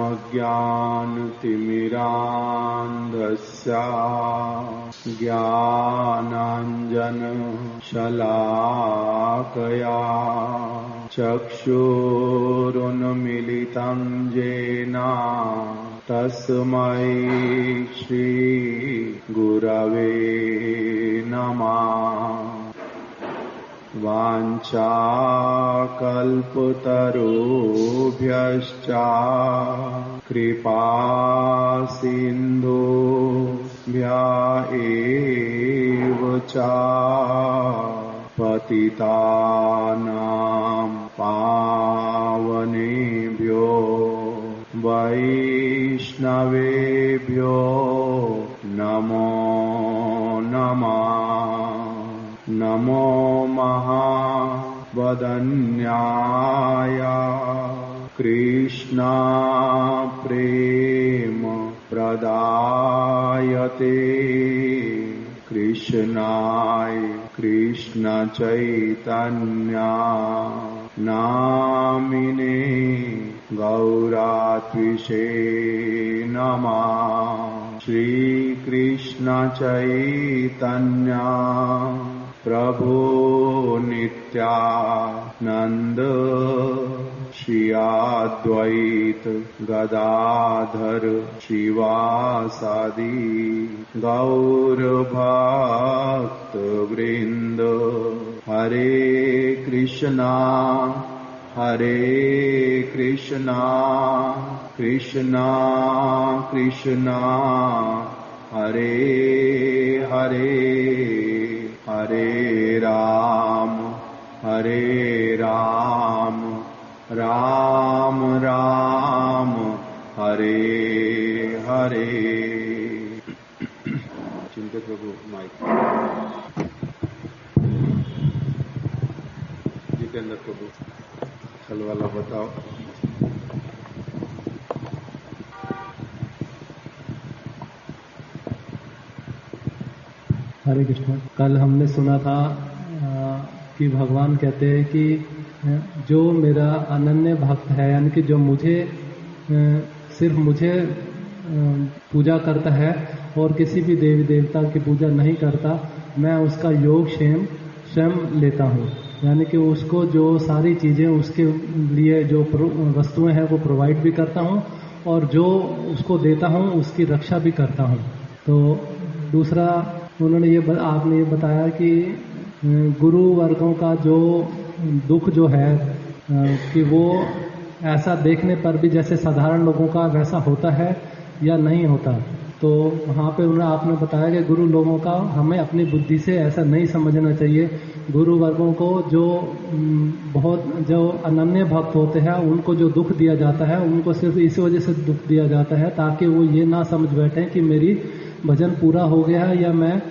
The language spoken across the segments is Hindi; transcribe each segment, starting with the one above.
अज्ञानतिमिरान्धस्य ज्ञानाञ्जनशलाकया चक्षुरुन्मीलितं येन तस्मै श्रीगुरवे नमः। वाञ्छाकल्पतरुभ्यश्च कृपासिन्धुभ्य एव च पतितानां पावनेभ्यो वैष्णवेभ्यो नमो नमः। नमो महावदन्याय कृष्णा प्रेम प्रदायते कृष्णाय कृष्ण चैतन्य नामिने गौरात्विषे नमः। श्री कृष्ण चैतन्य प्रभु नित्यानंद श्री अद्वैत गदाधर शिवासादि गौर भक्त वृंद। हरे कृष्णा कृष्णा कृष्णा हरे हरे हरे राम राम राम हरे हरे। चिंतक प्रभु माइक। जितेंद्र प्रभु कल वाला बताओ। हरे कृष्ण। कल हमने सुना था कि भगवान कहते हैं कि जो मेरा अनन्य भक्त है, यानी कि जो मुझे सिर्फ मुझे पूजा करता है और किसी भी देवी देवता की पूजा नहीं करता, मैं उसका योग स्वयं लेता हूँ। यानी कि उसको जो सारी चीजें उसके लिए जो वस्तुएं हैं वो प्रोवाइड भी करता हूँ और जो उसको देता हूँ उसकी रक्षा भी करता हूँ। तो दूसरा आपने ये बताया कि गुरु वर्गों का जो दुख जो है कि वो ऐसा देखने पर भी जैसे साधारण लोगों का वैसा होता है या नहीं होता। तो वहाँ पे आपने बताया कि गुरु लोगों का हमें अपनी बुद्धि से ऐसा नहीं समझना चाहिए। गुरु वर्गों को जो अनन्य भक्त होते हैं उनको जो दुख दिया जाता है उनको सिर्फ इसी वजह से दुख दिया जाता है ताकि वो ये ना समझ बैठे कि मेरी भजन पूरा हो गया है या मैं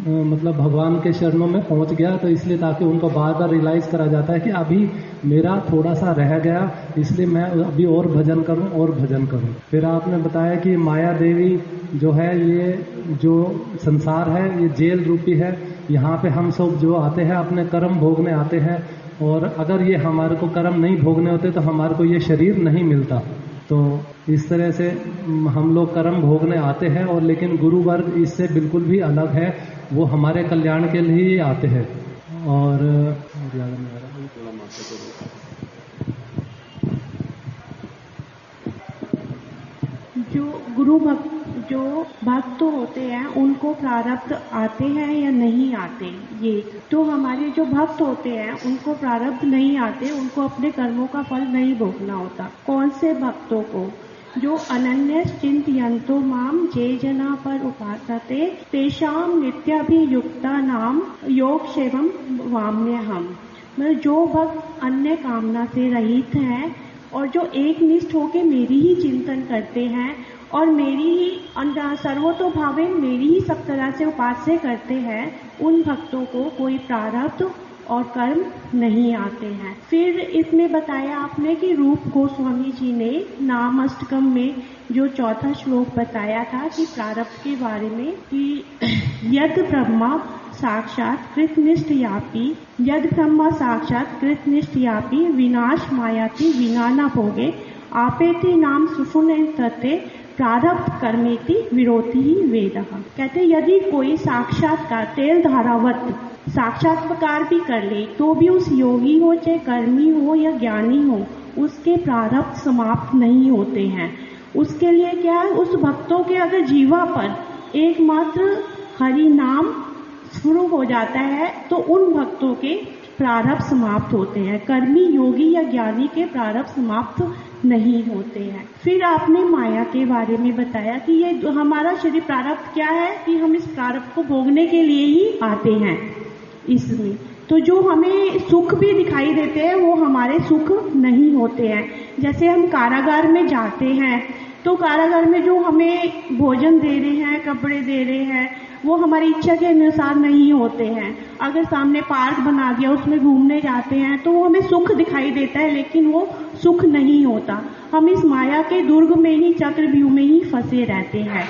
मतलब भगवान के चरणों में पहुंच गया। तो इसलिए ताकि उनको बार बार रियलाइज करा जाता है कि अभी मेरा थोड़ा सा रह गया, इसलिए मैं अभी और भजन करूं। फिर आपने बताया कि माया देवी जो है, ये जो संसार है ये जेल रूपी है। यहाँ पे हम सब जो आते हैं अपने कर्म भोगने आते हैं, और अगर ये हमारे को कर्म नहीं भोगने होते तो हमारे को ये शरीर नहीं मिलता। तो इस तरह से हम लोग कर्म भोगने आते हैं, और लेकिन गुरु वर्ग इससे बिल्कुल भी अलग है, वो हमारे कल्याण के लिए ही आते हैं। और जो भक्त होते हैं उनको प्रारब्ध आते हैं या नहीं आते, ये तो हमारे जो भक्त होते हैं उनको प्रारब्ध नहीं आते, उनको अपने कर्मों का फल नहीं भोगना होता। कौन से भक्तों को? जो अनन्य चिंतयन्तो माम जे जना पर उपासते तेषाम नित्याभियुक्ता नाम योग सेवम वाम्यहम्। मतलब जो भक्त अन्य कामना से रहित हैं और जो एक निष्ठ होकर मेरी ही चिंतन करते हैं और मेरी ही सर्वतोभावे मेरी ही सब तरह से उपास्य करते हैं, उन भक्तों को कोई प्रारब्ध और कर्म नहीं आते हैं। फिर इसमें बताया आपने कि रूप गोस्वामी जी ने नाम अष्टकम में जो चौथा श्लोक बताया था कि प्रारब्ध के बारे में, कि यद ब्रह्मा साक्षात कृतनिष्ठयापि, यद ब्रह्मा साक्षात कृतनिष्ठयापि विनाश मायाति विना न भोगे आपेति नाम सुषुप्ते तते प्रारब्ध कर्मेति विरोधी ही वेदः। कहते यदि कोई साक्षात्कार तेल धारावत साक्षात्कार भी कर ले तो भी उस योगी हो चाहे कर्मी हो या ज्ञानी हो उसके प्रारब्ध समाप्त नहीं होते हैं। उसके लिए क्या है, उस भक्तों के अगर जीवा पर एकमात्र हरि नाम शुरू हो जाता है तो उन भक्तों के प्रारब्ध समाप्त होते हैं। कर्मी योगी या ज्ञानी के प्रारब्ध समाप्त नहीं होते हैं। फिर आपने माया के बारे में बताया कि ये हमारा शरीर प्रारब्ध क्या है कि हम इस प्रारब्ध को भोगने के लिए ही आते हैं इसमें। तो जो हमें सुख भी दिखाई देते हैं वो हमारे सुख नहीं होते हैं। जैसे हम कारागार में जाते हैं तो कारागार में जो हमें भोजन दे रहे हैं, कपड़े दे रहे हैं, वो हमारी इच्छा के अनुसार नहीं होते हैं। अगर सामने पार्क बना दिया उसमें घूमने जाते हैं तो वो हमें सुख दिखाई देता है लेकिन वो सुख नहीं होता। हम इस माया के दुर्ग में ही, चक्रव्यूह में ही फंसे रहते हैं।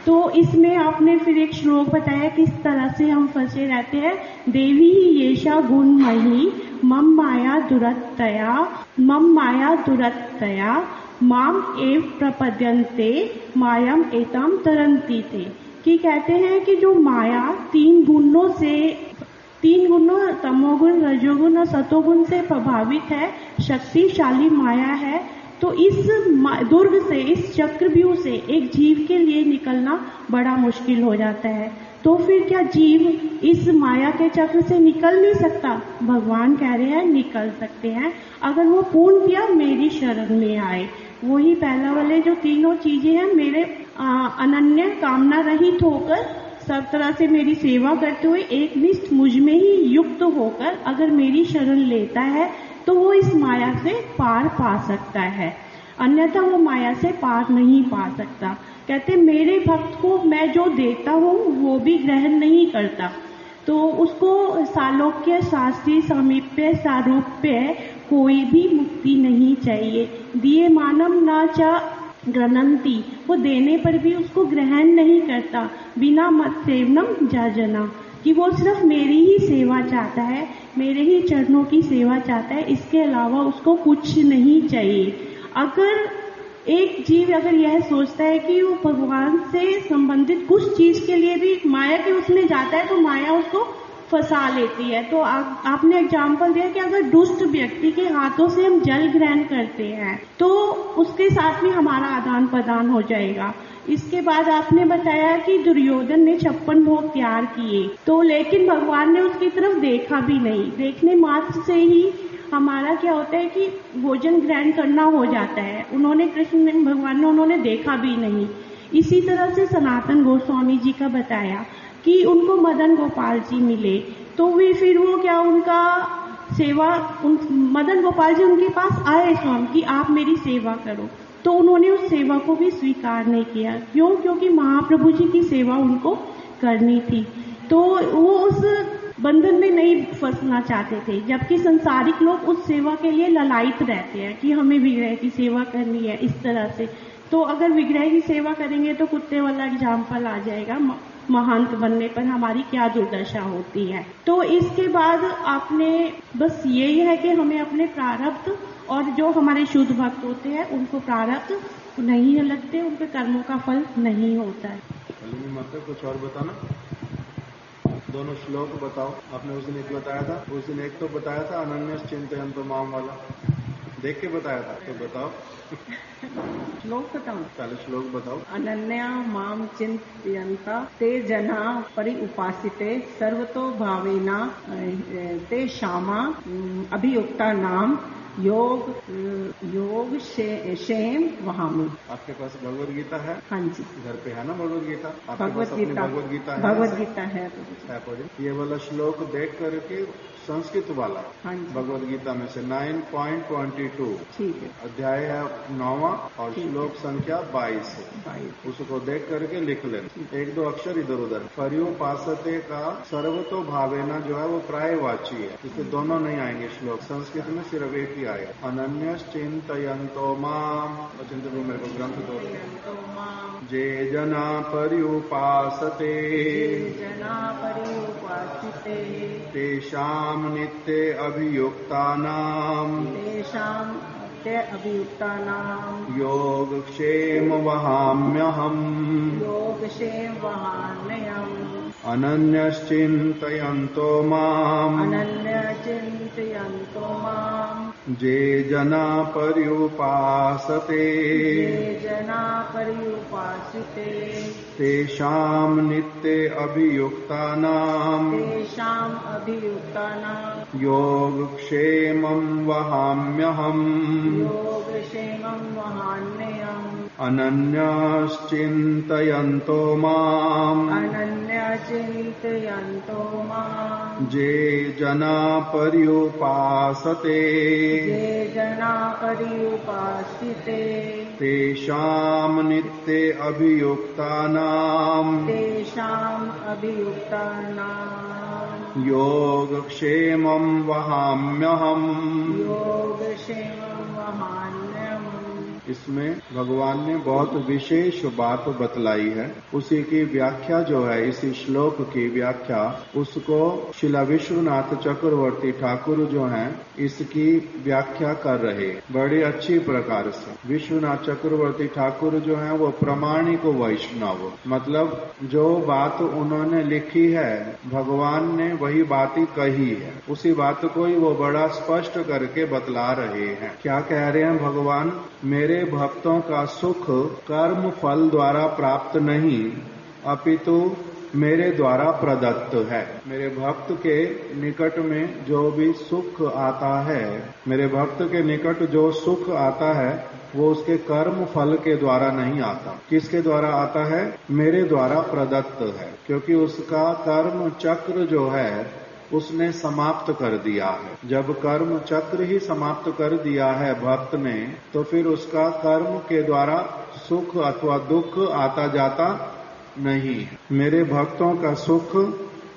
तो इसमें आपने फिर एक श्लोक बताया किस तरह से हम फंसे रहते हैं। देवी येषा गुणमयी मम माया दुरतया माम एव प्रपद्यन्ते मायम एतम तरन्ति थे। कि कहते हैं कि जो माया तीन गुणों तमोगुण, रजोगुण और सतोगुण से प्रभावित है, शक्तिशाली माया है। तो इस दुर्ग से, इस चक्रव्यूह से एक जीव के लिए निकलना बड़ा मुश्किल हो जाता है। तो फिर क्या जीव इस माया के चक्र से निकल नहीं सकता? भगवान कह रहे हैं निकल सकते हैं अगर वो पूर्णतया मेरी शरण में आए। वही पहला वाले जो तीनों चीजें हैं, मेरे अनन्य कामना रहित होकर सब तरह से मेरी सेवा करते हुए एक निष्ठ मुझ में ही युक्त होकर अगर मेरी शरण लेता है तो वो इस माया से पार पा सकता है, अन्यथा वो माया से पार नहीं पा सकता। कहते मेरे भक्त को मैं जो देता हूँ वो भी ग्रहण नहीं करता, तो उसको सालोक्य, शास्त्रीय, समीप्य, सारूप्य कोई भी मुक्ति नहीं चाहिए। दिए मानम न च ग्रहणंती, वो देने पर भी उसको ग्रहण नहीं करता। बिना मत सेवनम जाजना, कि वो सिर्फ मेरी ही सेवा चाहता है, मेरे ही चरणों की सेवा चाहता है, इसके अलावा उसको कुछ नहीं चाहिए। अगर एक जीव अगर यह सोचता है कि वो भगवान से संबंधित कुछ चीज के लिए भी माया के उसमें जाता है तो माया उसको फंसा लेती है। तो आपने एग्जाम्पल दिया कि अगर दुष्ट व्यक्ति के हाथों से हम जल ग्रहण करते हैं तो उसके साथ में हमारा आदान प्रदान हो जाएगा। इसके बाद आपने बताया कि दुर्योधन ने 56 भोग तैयार किए, तो लेकिन भगवान ने उसकी तरफ देखा भी नहीं। देखने मात्र से ही हमारा क्या होता है कि भोजन ग्रहण करना हो जाता है। उन्होंने कृष्ण भगवान ने उन्होंने देखा भी नहीं। इसी तरह से सनातन गोस्वामी जी का बताया कि उनको मदन गोपाल जी मिले, तो वे फिर वो क्या उनका सेवा, मदन गोपाल जी उनके पास आए स्वामी कि आप मेरी सेवा करो, तो उन्होंने उस सेवा को भी स्वीकार नहीं किया। क्यों? क्योंकि महाप्रभु जी की सेवा उनको करनी थी, तो वो उस बंधन में नहीं फंसना चाहते थे। जबकि संसारिक लोग उस सेवा के लिए ललायित रहते हैं कि हमें विग्रह की सेवा करनी है इस तरह से। तो अगर विग्रह की सेवा करेंगे तो कुत्ते वाला एग्जाम्पल आ जाएगा, महंत बनने पर हमारी क्या दुर्दशा होती है। तो इसके बाद आपने बस यही है कि हमें अपने प्रारब्ध, और जो हमारे शुद्ध भक्त होते हैं उनको प्रारब्ध नहीं लगते, उनके कर्मों का फल नहीं होता है। मतलब कुछ और बताना, दोनों श्लोक बताओ। आपने उस दिन एक बताया था, उस दिन एक तो बताया था अनन्य चिंतयन्तो माम वाला, देख के बताया था, तो बताओ श्लोक बताओ, पहले श्लोक बताओ। अनन्या माम चिंतयन्ता ते जना परि उपासिते सर्वतो भावेना ते क्षमा अभियुक्ता नाम योग क्षेम वहामी। आपके पास भगवद गीता है? हाँ जी, घर पे है ना भगवद गीता? भगवद गीता है। ये वाला श्लोक देख करके संस्कृत वाला, हाँ जी, भगवद गीता में से 9.22, ठीक है, अध्याय है 9वां और श्लोक संख्या 22 है, उसको देख करके लिख लेना, एक दो अक्षर इधर उधर। पर्युपासते का सर्वतो भावेना जो है वो प्रायवाची है, इससे दोनों नहीं आएंगे श्लोक, संस्कृत में सिर्फ एक ही आएगा। अनन्य चिंतयन्तो माम, चिंतन मेरे को ग्रंथ दो, जे जना पर्युपासते तेषाम नित्य अभियुक्तानाम नित्य अभियुक्तानां योगक्षेम वहाम्यहम् योगक्षेम वहाम्यहम् अनन्यश्चिन्तयन्तो माम् अनन्य चिन्तयन्तो माम् ये जना पर्युपासते ये जना पर्युपासिते तेषाम् नित्ये अभियुक्तानाम् तेषाम् अभियुक्तानां योगक्षेमम् वहाम्यहम् योगक्षेमं वहाम्यहम् अनन्यश्चिन्तयन्तो माम् अनन्य चिन्तयन्तो माम् ये जना पर्युपासते ये जना पर्युपासिते तेषाम् नित्ये अभियुक्तानाम् तेषाम् अभियुक्तानां योगक्षेमम् वहाम्यहम्। योगक्षेमं वहाम्यहम्। इसमें भगवान ने बहुत विशेष बात बतलाई है। उसी की व्याख्या जो है, इसी श्लोक की व्याख्या, उसको शिला विश्वनाथ चक्रवर्ती ठाकुर जो हैं इसकी व्याख्या कर रहे हैं बड़ी अच्छी प्रकार से। विश्वनाथ चक्रवर्ती ठाकुर जो हैं वो प्रामाणिक वैष्णव, मतलब जो बात उन्होंने लिखी है भगवान ने वही बात ही कही है, उसी बात को ही वो बड़ा स्पष्ट करके बतला रहे हैं। क्या कह रहे हैं भगवान? मेरे भक्तों का सुख कर्म फल द्वारा प्राप्त नहीं अपितु मेरे द्वारा प्रदत्त है। मेरे भक्त के निकट में जो भी सुख आता है, मेरे भक्त के निकट जो सुख आता है वो उसके कर्म फल के द्वारा नहीं आता। किसके द्वारा आता है? मेरे द्वारा प्रदत्त है, क्योंकि उसका कर्म चक्र जो है उसने समाप्त कर दिया है। जब कर्म चक्र ही समाप्त कर दिया है भक्त ने, तो फिर उसका कर्म के द्वारा सुख अथवा दुख आता जाता नहीं। मेरे भक्तों का सुख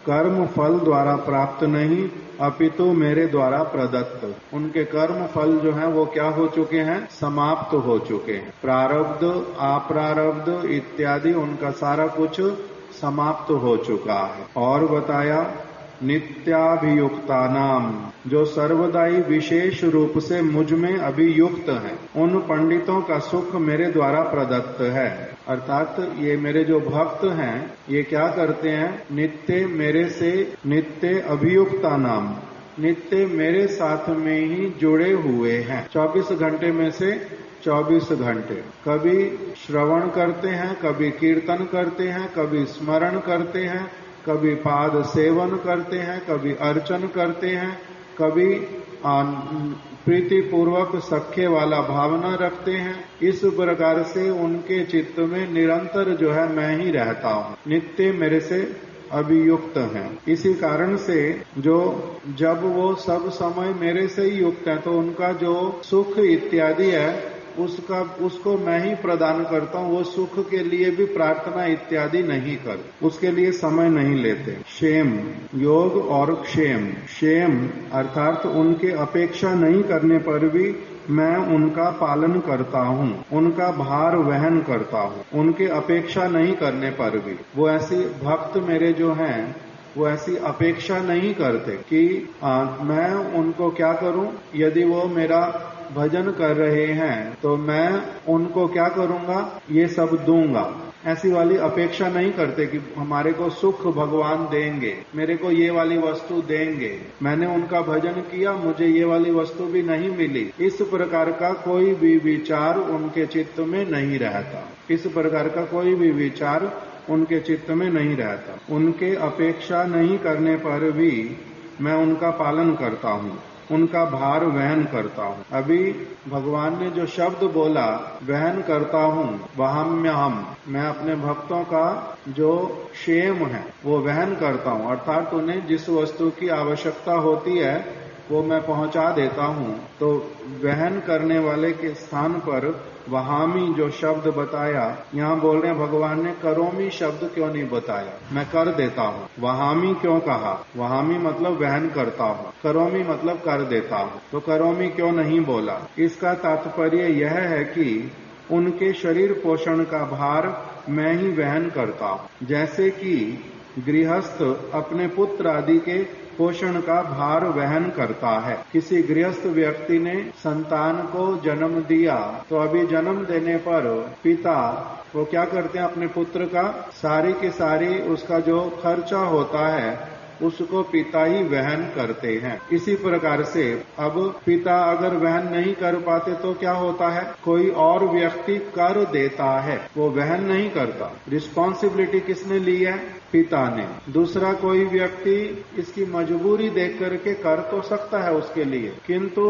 कर्म फल द्वारा प्राप्त नहीं अपितु मेरे द्वारा प्रदत्त। उनके कर्म फल जो हैं वो क्या हो चुके हैं? समाप्त हो चुके हैं। प्रारब्ध अप्रारब्ध इत्यादि उनका सारा कुछ समाप्त हो चुका है। और बताया नित्याभियुक्तानाम, जो सर्वदाई विशेष रूप से मुझ में अभियुक्त हैं, उन पंडितों का सुख मेरे द्वारा प्रदत्त है। अर्थात ये मेरे जो भक्त हैं ये क्या करते हैं? नित्य मेरे से नित्य अभियुक्तानाम, नित्य मेरे साथ में ही जुड़े हुए हैं। 24 घंटे में से 24 घंटे कभी श्रवण करते हैं, कभी कीर्तन करते हैं, कभी स्मरण करते हैं, कभी पाद सेवन करते हैं, कभी अर्चन करते हैं, कभी प्रीति पूर्वक सख्य वाला भावना रखते हैं। इस प्रकार से उनके चित्त में निरंतर जो है मैं ही रहता हूँ, नित्य मेरे से अभियुक्त हैं। इसी कारण से जो जब वो सब समय मेरे से ही युक्त है तो उनका जो सुख इत्यादि है उसको मैं ही प्रदान करता हूँ। वो सुख के लिए भी प्रार्थना इत्यादि नहीं कर, उसके लिए समय नहीं लेते। क्षेम, योग और क्षेम, क्षेम अर्थात उनके अपेक्षा नहीं करने पर भी मैं उनका पालन करता हूँ, उनका भार वहन करता हूँ, उनके अपेक्षा नहीं करने पर भी। वो ऐसी भक्त मेरे जो हैं वो ऐसी अपेक्षा नहीं करते कि मैं उनको क्या करूं। यदि वो मेरा भजन कर रहे हैं तो मैं उनको क्या करूंगा, ये सब दूंगा। ऐसी वाली अपेक्षा नहीं करते कि हमारे को सुख भगवान देंगे, मेरे को ये वाली वस्तु देंगे, मैंने उनका भजन किया मुझे ये वाली वस्तु भी नहीं मिली। इस प्रकार का कोई भी विचार उनके चित्त में नहीं रहता। इस प्रकार का कोई भी विचार उनके चित्त में नहीं रहता। उनके अपेक्षा नहीं करने पर भी मैं उनका पालन करता हूँ, उनका भार वहन करता हूँ। अभी भगवान ने जो शब्द बोला वहन करता हूँ, वहाम्यहम्, मैं अपने भक्तों का जो क्षेम है वो वहन करता हूँ। अर्थात उन्हें जिस वस्तु की आवश्यकता होती है वो मैं पहुंचा देता हूँ। तो वहन करने वाले के स्थान पर वहामी जो शब्द बताया, यहाँ बोल रहे हैं भगवान ने करोमी शब्द क्यों नहीं बताया, मैं कर देता हूँ। वहामी क्यों कहा? वहामी मतलब वहन करता हूँ, करोमी मतलब कर देता हूँ। तो करोमी क्यों नहीं बोला? इसका तात्पर्य यह है कि उनके शरीर पोषण का भार मैं ही वहन करता हूँ। जैसे कि गृहस्थ अपने पुत्र आदि के पोषण का भार वहन करता है। किसी गृहस्थ व्यक्ति ने संतान को जन्म दिया तो अभी जन्म देने पर पिता वो क्या करते हैं, अपने पुत्र का सारी की सारी उसका जो खर्चा होता है उसको पिता ही वहन करते हैं। इसी प्रकार से अब पिता अगर वहन नहीं कर पाते तो क्या होता है, कोई और व्यक्ति कर देता है, वो वहन नहीं करता। रिस्पॉन्सिबिलिटी किसने ली है, पिता ने। दूसरा कोई व्यक्ति इसकी मजबूरी देख करके कर तो सकता है उसके लिए, किंतु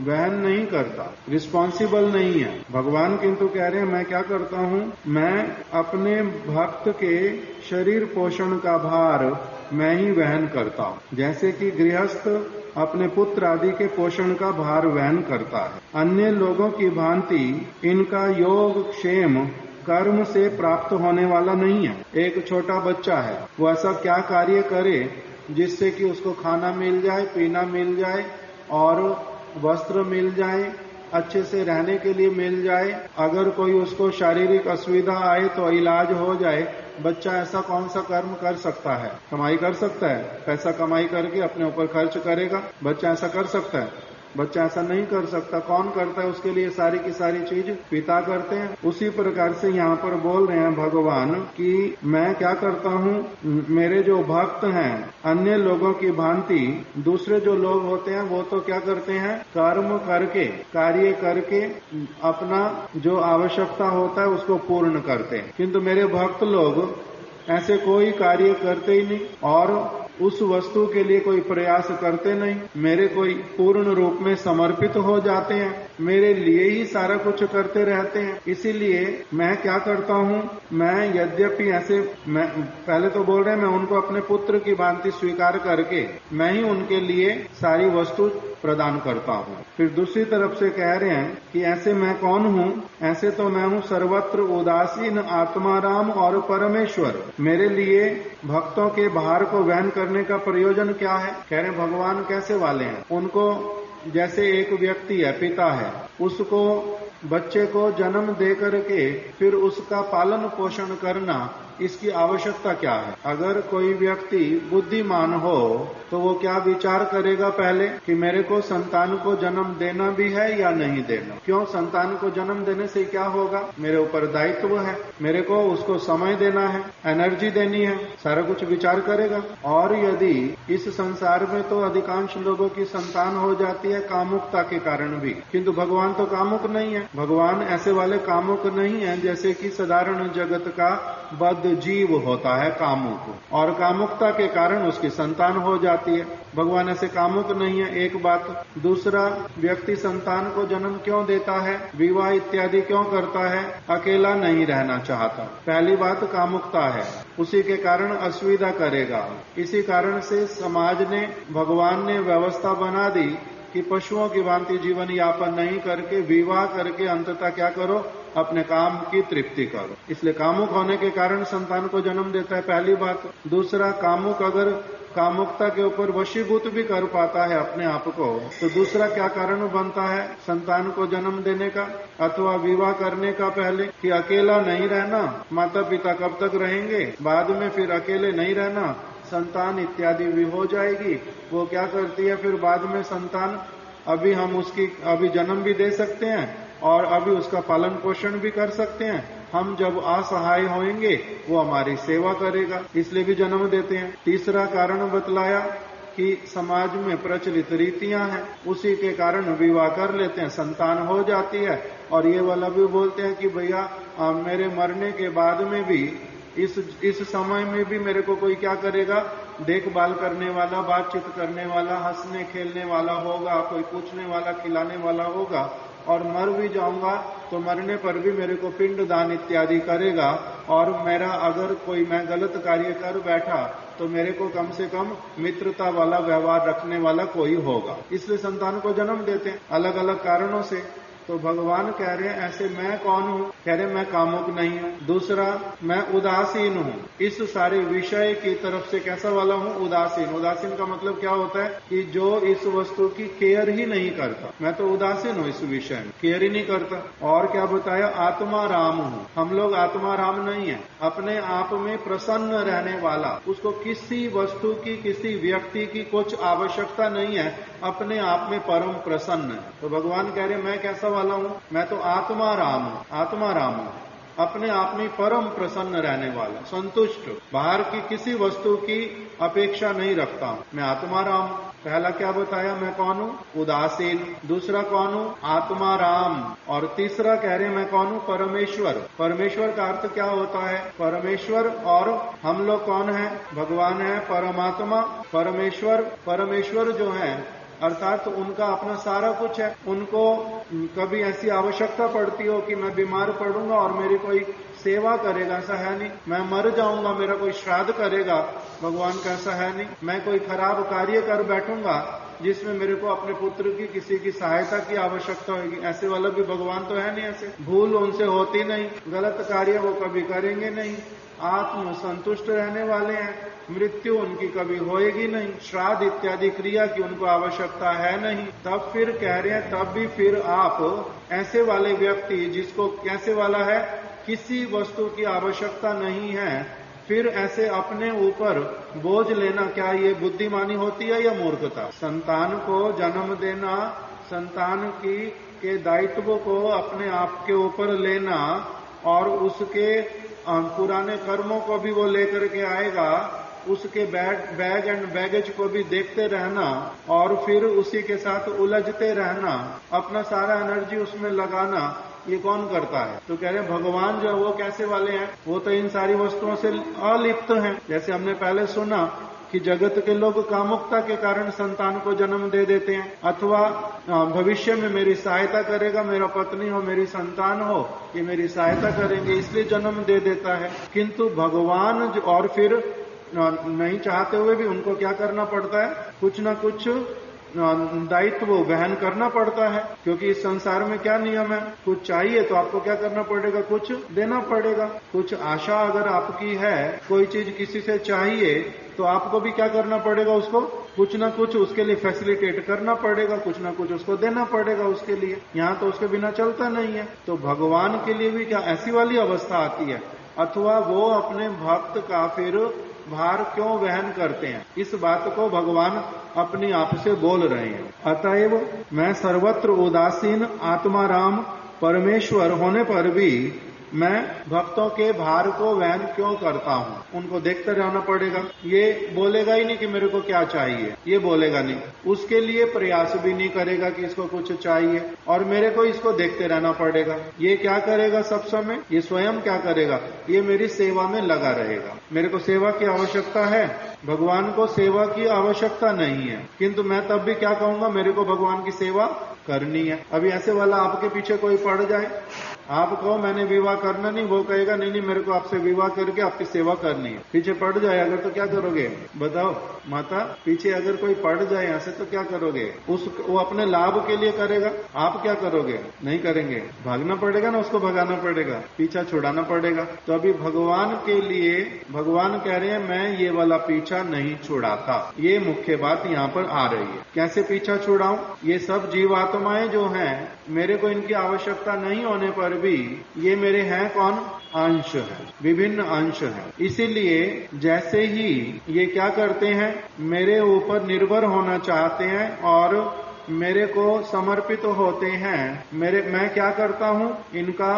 वहन नहीं करता, रिस्पॉन्सिबल नहीं है। भगवान किंतु कह रहे हैं मैं क्या करता हूँ, मैं अपने भक्त के शरीर पोषण का भार मैं ही वहन करता हूँ। जैसे कि गृहस्थ अपने पुत्र आदि के पोषण का भार वहन करता है। अन्य लोगों की भांति इनका योग क्षेम कर्म से प्राप्त होने वाला नहीं है। एक छोटा बच्चा है, वो ऐसा क्या कार्य करे जिससे कि उसको खाना मिल जाए, पीना मिल जाए और वस्त्र मिल जाए, अच्छे से रहने के लिए मिल जाए, अगर कोई उसको शारीरिक असुविधा आए तो इलाज हो जाए। बच्चा ऐसा कौन सा कर्म कर सकता है, कमाई कर सकता है, पैसा कमाई करके अपने ऊपर खर्च करेगा, बच्चा ऐसा कर सकता है? बच्चा ऐसा नहीं कर सकता। कौन करता है उसके लिए सारी की सारी चीज पिता करते हैं। उसी प्रकार से यहाँ पर बोल रहे हैं भगवान कि मैं क्या करता हूँ, मेरे जो भक्त हैं अन्य लोगों की भांति दूसरे जो लोग होते हैं वो तो क्या करते हैं, कर्म करके कार्य करके अपना जो आवश्यकता होता है उसको पूर्ण करते हैं, किंतु मेरे भक्त लोग ऐसे कोई कार्य करते ही नहीं और उस वस्तु के लिए कोई प्रयास करते नहीं, मेरे कोई पूर्ण रूप में समर्पित हो जाते हैं, मेरे लिए ही सारा कुछ करते रहते हैं। इसीलिए मैं क्या करता हूँ, मैं यद्यपि ऐसे मैं पहले तो बोल रहे हैं मैं उनको अपने पुत्र की भांति स्वीकार करके मैं ही उनके लिए सारी वस्तु प्रदान करता हूँ। फिर दूसरी तरफ से कह रहे हैं कि ऐसे मैं कौन हूँ, ऐसे तो मैं हूँ सर्वत्र उदासीन आत्माराम और परमेश्वर। मेरे लिए भक्तों के भार को वहन करने का प्रयोजन क्या है। कह रहे हैं भगवान कैसे वाले हैं, उनको जैसे एक व्यक्ति है, पिता है, उसको बच्चे को जन्म दे करके फिर उसका पालन पोषण करना इसकी आवश्यकता क्या है। अगर कोई व्यक्ति बुद्धिमान हो तो वो क्या विचार करेगा पहले कि मेरे को संतान को जन्म देना भी है या नहीं देना। क्यों, संतान को जन्म देने से क्या होगा, मेरे ऊपर दायित्व है, मेरे को उसको समय देना है, एनर्जी देनी है, सारा कुछ विचार करेगा। और यदि इस संसार में तो अधिकांश लोगों की संतान हो जाती है कामुकता के कारण भी, किंतु भगवान तो कामुक नहीं है। भगवान ऐसे वाले कामुक नहीं है जैसे कि साधारण जगत का बद्ध जीव होता है कामुक, और कामुकता के कारण उसकी संतान हो जाती है। भगवान ऐसे कामुक नहीं है, एक बात। दूसरा, व्यक्ति संतान को जन्म क्यों देता है, विवाह इत्यादि क्यों करता है, अकेला नहीं रहना चाहता। पहली बात कामुकता है, उसी के कारण असुविधा करेगा। इसी कारण से समाज ने, भगवान ने व्यवस्था बना दी कि पशुओं की भांति जीवन यापन नहीं करके विवाह करके अंततः क्या करो, अपने काम की तृप्ति करो। इसलिए कामुक होने के कारण संतान को जन्म देता है, पहली बात। दूसरा, कामुक अगर कामुकता के ऊपर वशीभूत भी कर पाता है अपने आप को, तो दूसरा क्या कारण बनता है संतान को जन्म देने का अथवा विवाह करने का पहले, कि अकेला नहीं रहना, माता पिता कब तक रहेंगे, बाद में फिर अकेले नहीं रहना, संतान इत्यादि भी हो जाएगी। वो क्या करती है फिर बाद में संतान, अभी हम उसकी अभी जन्म भी दे सकते हैं और अभी उसका पालन पोषण भी कर सकते हैं, हम जब असहाय होंगे वो हमारी सेवा करेगा, इसलिए भी जन्म देते हैं। तीसरा कारण बतलाया कि समाज में प्रचलित रीतियां हैं, उसी के कारण विवाह कर लेते हैं, संतान हो जाती है। और ये वाला भी बोलते हैं कि भैया मेरे मरने के बाद में भी इस समय में भी मेरे को कोई क्या करेगा, देखभाल करने वाला, बातचीत करने वाला, हंसने खेलने वाला होगा, कोई पूछने वाला, खिलाने वाला होगा, और मर भी जाऊंगा तो मरने पर भी मेरे को पिंड दान इत्यादि करेगा। और मेरा अगर कोई मैं गलत कार्य कर बैठा तो मेरे को कम से कम मित्रता वाला व्यवहार रखने वाला कोई होगा। इसलिए संतान को जन्म देते हैं अलग अलग कारणों से। तो भगवान कह रहे हैं ऐसे मैं कौन हूँ? कह रहे मैं कामुक नहीं हूँ। दूसरा, मैं उदासीन हूँ, इस सारे विषय की तरफ से कैसा वाला हूँ? उदासीन। उदासीन का मतलब क्या होता है कि जो इस वस्तु की केयर ही नहीं करता, मैं तो उदासीन हूँ, इस विषय में केयर ही नहीं करता। और क्या बताया? आत्मा राम हूँ। हम लोग आत्मा राम नहीं है, अपने आप में प्रसन्न रहने वाला, उसको किसी वस्तु की, किसी व्यक्ति की कुछ आवश्यकता नहीं है, अपने आप में परम प्रसन्न है। तो भगवान कह रहे मैं कैसा वाला हूँ? मैं तो आत्मा राम हूँ। आत्मा राम हूँ, अपने आप में परम प्रसन्न रहने वाला, संतुष्ट, बाहर की किसी वस्तु की अपेक्षा नहीं रखता हूँ, मैं आत्मा राम हूँ। पहला क्या बताया? मैं कौन हूँ? उदासीन। दूसरा कौन हूँ? आत्मा राम। और तीसरा कह रहे मैं कौन हूँ? परमेश्वर। परमेश्वर का अर्थ क्या होता है? परमेश्वर और हम लोग कौन है? भगवान है, परमात्मा, परमेश्वर। परमेश्वर जो है अर्थात उनका अपना सारा कुछ है। उनको कभी ऐसी आवश्यकता पड़ती हो कि मैं बीमार पड़ूंगा और मेरी कोई सेवा करेगा, ऐसा है नहीं। मैं मर जाऊंगा, मेरा कोई श्राद्ध करेगा, भगवान का ऐसा है नहीं। मैं कोई खराब कार्य कर बैठूंगा जिसमें मेरे को अपने पुत्र की, किसी की सहायता की आवश्यकता होगी, ऐसे वाला भी भगवान तो है नहीं। ऐसे भूल उनसे होती नहीं, गलत कार्य वो कभी करेंगे नहीं, आत्म संतुष्ट रहने वाले हैं, मृत्यु उनकी कभी होएगी नहीं, श्राद्ध इत्यादि क्रिया की उनको आवश्यकता है नहीं। तब फिर कह रहे हैं, तब भी फिर आप ऐसे वाले व्यक्ति जिसको कैसे वाला है? किसी वस्तु की आवश्यकता नहीं है, फिर ऐसे अपने ऊपर बोझ लेना, क्या ये बुद्धिमानी होती है या मूर्खता? संतान को जन्म देना, संतान के दायित्व को अपने आप के ऊपर लेना और उसके पुराने कर्मों को भी वो लेकर के आएगा, उसके बैग एंड बैगेज को भी देखते रहना और फिर उसी के साथ उलझते रहना, अपना सारा एनर्जी उसमें लगाना, ये कौन करता है? तो कह रहे भगवान जो वो कैसे वाले हैं? वो तो इन सारी वस्तुओं से अलिप्त हैं। जैसे हमने पहले सुना कि जगत के लोग कामुकता के कारण संतान को जन्म दे देते हैं, अथवा भविष्य में मेरी सहायता करेगा, मेरा पत्नी हो, मेरी संतान हो, ये मेरी सहायता करेंगे, इसलिए जन्म दे देता है। किंतु भगवान और फिर नहीं चाहते हुए भी उनको क्या करना पड़ता है? कुछ ना कुछ दायित्व वो वहन करना पड़ता है, क्योंकि इस संसार में क्या नियम है? कुछ चाहिए तो आपको क्या करना पड़ेगा? कुछ देना पड़ेगा। कुछ आशा अगर आपकी है, कोई चीज किसी से चाहिए, तो आपको भी क्या करना पड़ेगा? उसको कुछ ना कुछ उसके लिए फैसिलिटेट करना पड़ेगा, कुछ ना कुछ उसको देना पड़ेगा उसके लिए। यहाँ तो उसके बिना चलता नहीं है। तो भगवान के लिए भी क्या ऐसी वाली अवस्था आती है? अथवा वो अपने भक्त का फिर भार क्यों वहन करते हैं? इस बात को भगवान अपने आप से बोल रहे हैं। अतएव मैं सर्वत्र उदासीन आत्मा राम परमेश्वर होने पर भी मैं भक्तों के भार को वहन क्यों करता हूँ? उनको देखते रहना पड़ेगा। ये बोलेगा ही नहीं कि मेरे को क्या चाहिए, ये बोलेगा नहीं, उसके लिए प्रयास भी नहीं करेगा कि इसको कुछ चाहिए, और मेरे को इसको देखते रहना पड़ेगा। ये क्या करेगा सब समय? ये स्वयं क्या करेगा? ये मेरी सेवा में लगा रहेगा। मेरे को सेवा की आवश्यकता है, भगवान को सेवा की आवश्यकता नहीं है, किंतु मैं तब भी क्या कहूंगा? मेरे को भगवान की सेवा करनी है। अभी ऐसे वाला आपके पीछे कोई पड़ जाए, आप कहो मैंने विवाह करना नहीं, वो कहेगा नहीं नहीं मेरे को आपसे विवाह करके आपकी सेवा करनी है। पीछे पड़ जाए अगर तो क्या करोगे? बताओ माता, पीछे अगर कोई पड़ जाए ऐसे तो क्या करोगे? वो अपने लाभ के लिए करेगा, आप क्या करोगे? नहीं करेंगे, भागना पड़ेगा ना, उसको भगाना पड़ेगा, पीछा छुड़ाना पड़ेगा। तो अभी भगवान के लिए भगवान कह रहे हैं मैं ये वाला पीछा नहीं छुड़ाता। ये मुख्य बात यहाँ पर आ रही है। कैसे पीछा छुड़ाऊं? ये सब जीवात्माएं जो हैं, मेरे को इनकी आवश्यकता नहीं होने पर भी ये मेरे हैं कौन? अंश है, विभिन्न अंश है। इसीलिए जैसे ही ये क्या करते हैं, मेरे ऊपर निर्भर होना चाहते हैं और मेरे को समर्पित होते हैं, मैं क्या करता हूं? इनका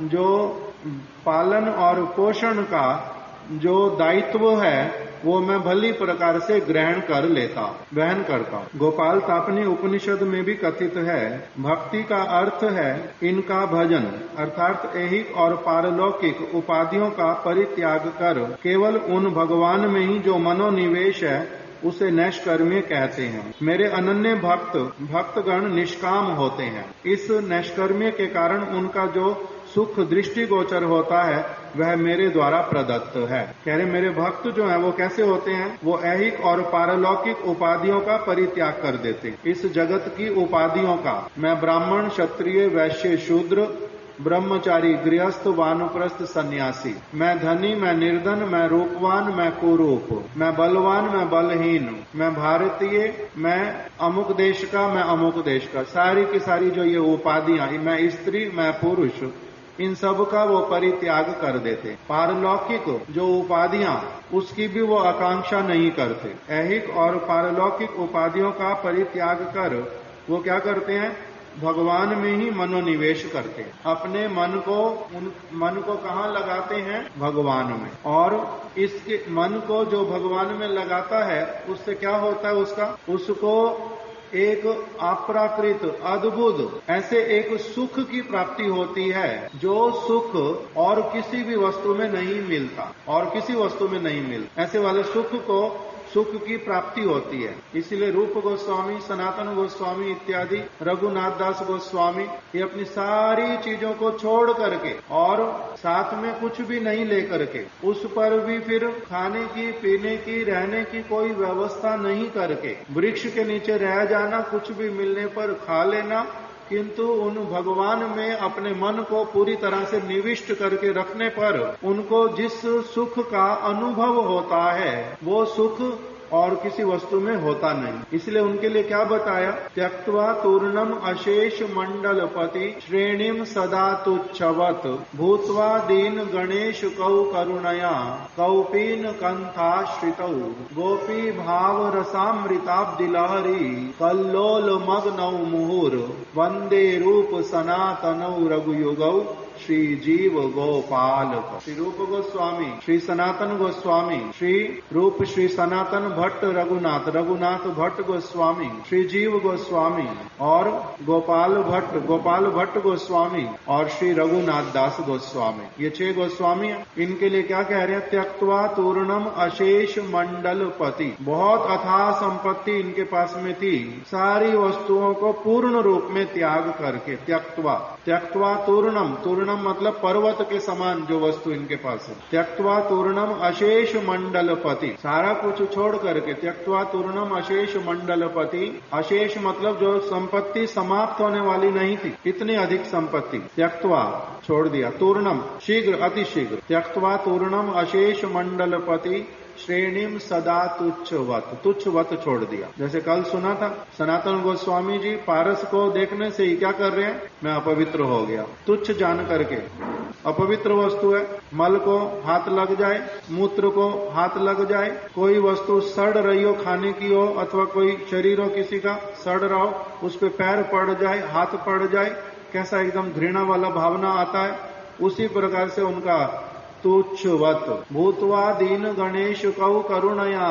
जो पालन और पोषण का जो दायित्व है वो मैं भली प्रकार से ग्रहण कर लेता, वहन करता हूँ। गोपाल तापनी उपनिषद में भी कथित है, भक्ति का अर्थ है इनका भजन, अर्थात ऐहिक और पारलौकिक उपाधियों का परित्याग कर केवल उन भगवान में ही जो मनोनिवेश है उसे नैष्कर्म्य कहते हैं। मेरे अनन्य भक्तगण निष्काम होते हैं। इस नैष्कर्म्य के कारण उनका जो सुख दृष्टिगोचर होता है वह मेरे द्वारा प्रदत्त है। कह रहे मेरे भक्त जो है वो कैसे होते हैं, वो ऐहिक और पारलौकिक उपाधियों का परित्याग कर देते हैं। इस जगत की उपाधियों का, मैं ब्राह्मण, क्षत्रिय, वैश्य, शूद्र, ब्रह्मचारी, गृहस्थ, वानप्रस्थ, सन्यासी, मैं धनी, मैं निर्धन, मैं रूपवान, मैं कुरूप, मैं बलवान, मैं बलहीन, मैं भारतीय, मैं अमुक देश का, मैं अमुक देश का, सारी की सारी जो ये उपाधियां, मैं स्त्री, मैं पुरुष, इन सब का वो परित्याग कर देते। पारलौकिक जो उपाधियां, उसकी भी वो आकांक्षा नहीं करते। ऐहिक और पारलौकिक उपाधियों का परित्याग कर वो क्या करते हैं, भगवान में ही मनोनिवेश करते हैं। अपने मन को कहाँ लगाते हैं, भगवान में। और इसके मन को जो भगवान में लगाता है उससे क्या होता है, उसको एक अप्राकृत अद्भुत ऐसे एक सुख की प्राप्ति होती है जो सुख और किसी भी वस्तु में नहीं मिलता, और किसी वस्तु में नहीं मिलता। ऐसे वाले सुख की प्राप्ति होती है। इसीलिए रूप गोस्वामी, सनातन गोस्वामी इत्यादि, रघुनाथ दास गोस्वामी, ये अपनी सारी चीजों को छोड़ करके और साथ में कुछ भी नहीं लेकर के, उस पर भी फिर खाने की, पीने की, रहने की कोई व्यवस्था नहीं करके, वृक्ष के नीचे रह जाना, कुछ भी मिलने पर खा लेना, किंतु उन भगवान में अपने मन को पूरी तरह से निविष्ट करके रखने पर उनको जिस सुख का अनुभव होता है वो सुख और किसी वस्तु में होता नहीं। इसलिए उनके लिए क्या बताया, त्यक्त्वा तूर्णम अशेष मंडलपति श्रेणीम सदा तुच्छवत भूत्वा दीन गणेश कौ करुणया कौपीन कंथाश्रितौ गोपी भाव रसामृताब्दि लहरी कल्लोल मग्नौ मुहुर वंदे रूप सनातनौ रघुयुगौ श्री जीव गोपाल। श्री रूप गोस्वामी, श्री सनातन गोस्वामी, श्री रूप श्री सनातन भट्ट रघुनाथ, रघुनाथ भट्ट गोस्वामी, श्री जीव गोस्वामी और गोपाल भट्ट गोस्वामी और श्री रघुनाथ दास गोस्वामी, ये 6 गोस्वामी हैं। इनके लिए क्या कह रहे हैं, त्यक्त्वा तूर्णम अशेष मंडलपति, बहुत अथाह संपत्ति इनके पास में थी, सारी वस्तुओं को पूर्ण रूप में त्याग करके, त्यक्त्वा तूर्णम मतलब पर्वत के समान जो वस्तु इनके पास है। त्यक्त्वा तूर्णम अशेष मंडलपति, सारा कुछ छोड़ करके, त्यक्त्वा तूर्णम अशेष मंडलपति, अशेष मतलब जो संपत्ति समाप्त होने वाली नहीं थी, इतनी अधिक संपत्ति त्यक्त्वा छोड़ दिया। तूर्णम शीघ्र, अति शीघ्र, त्यक्त्वा तूर्णम अशेष मंडलपति श्रेणीम सदा तुच्छवत छोड़ दिया। जैसे कल सुना था, सनातन गोस्वामी जी पारस को देखने से ही क्या कर रहे हैं, मैं अपवित्र हो गया, तुच्छ जान करके। अपवित्र वस्तु है, मल को हाथ लग जाए, मूत्र को हाथ लग जाए, कोई वस्तु सड़ रही हो, खाने की हो अथवा कोई शरीर हो किसी का सड़ रहा हो, उस पे पैर पड़ जाए, हाथ पड़ जाए, कैसा एकदम घृणा वाला भावना आता है। उसी प्रकार से उनका तुच्छवत भूतवा दीन गणेश कौ करुणया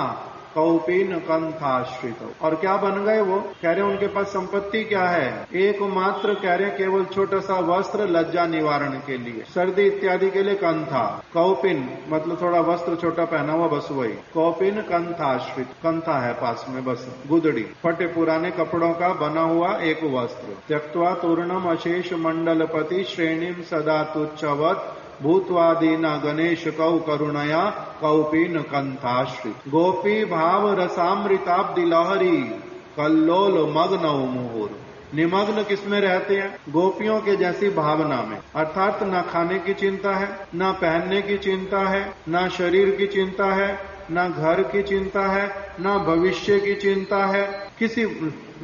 कौपीन कंथाश्रित। और क्या बन गए वो, कह रहे उनके पास संपत्ति क्या है, एकमात्र कह रहे केवल छोटा सा वस्त्र लज्जा निवारण के लिए, सर्दी इत्यादि के लिए कंथा, कौपिन मतलब थोड़ा वस्त्र छोटा पहना हुआ, बस वही कौपिन कंथाश्रित, कंथा है पास में, बस गुदड़ी, फटे पुराने कपड़ों का बना हुआ एक वस्त्र। त्यक्त्वा तूर्णम अशेष मंडलपति श्रेणीम सदा तुच्छवत भूतवादीना गणेश कौ करुणया कौपीन कंथाश्रित गोपी भाव रसामृताब्दि लहरी कल्लोल मग्नौ मुहुर। निमग्न किसमें रहते हैं, गोपियों के जैसी भावना में, अर्थात न खाने की चिंता है, न पहनने की चिंता है, न शरीर की चिंता है, न घर की चिंता है, न भविष्य की चिंता है, किसी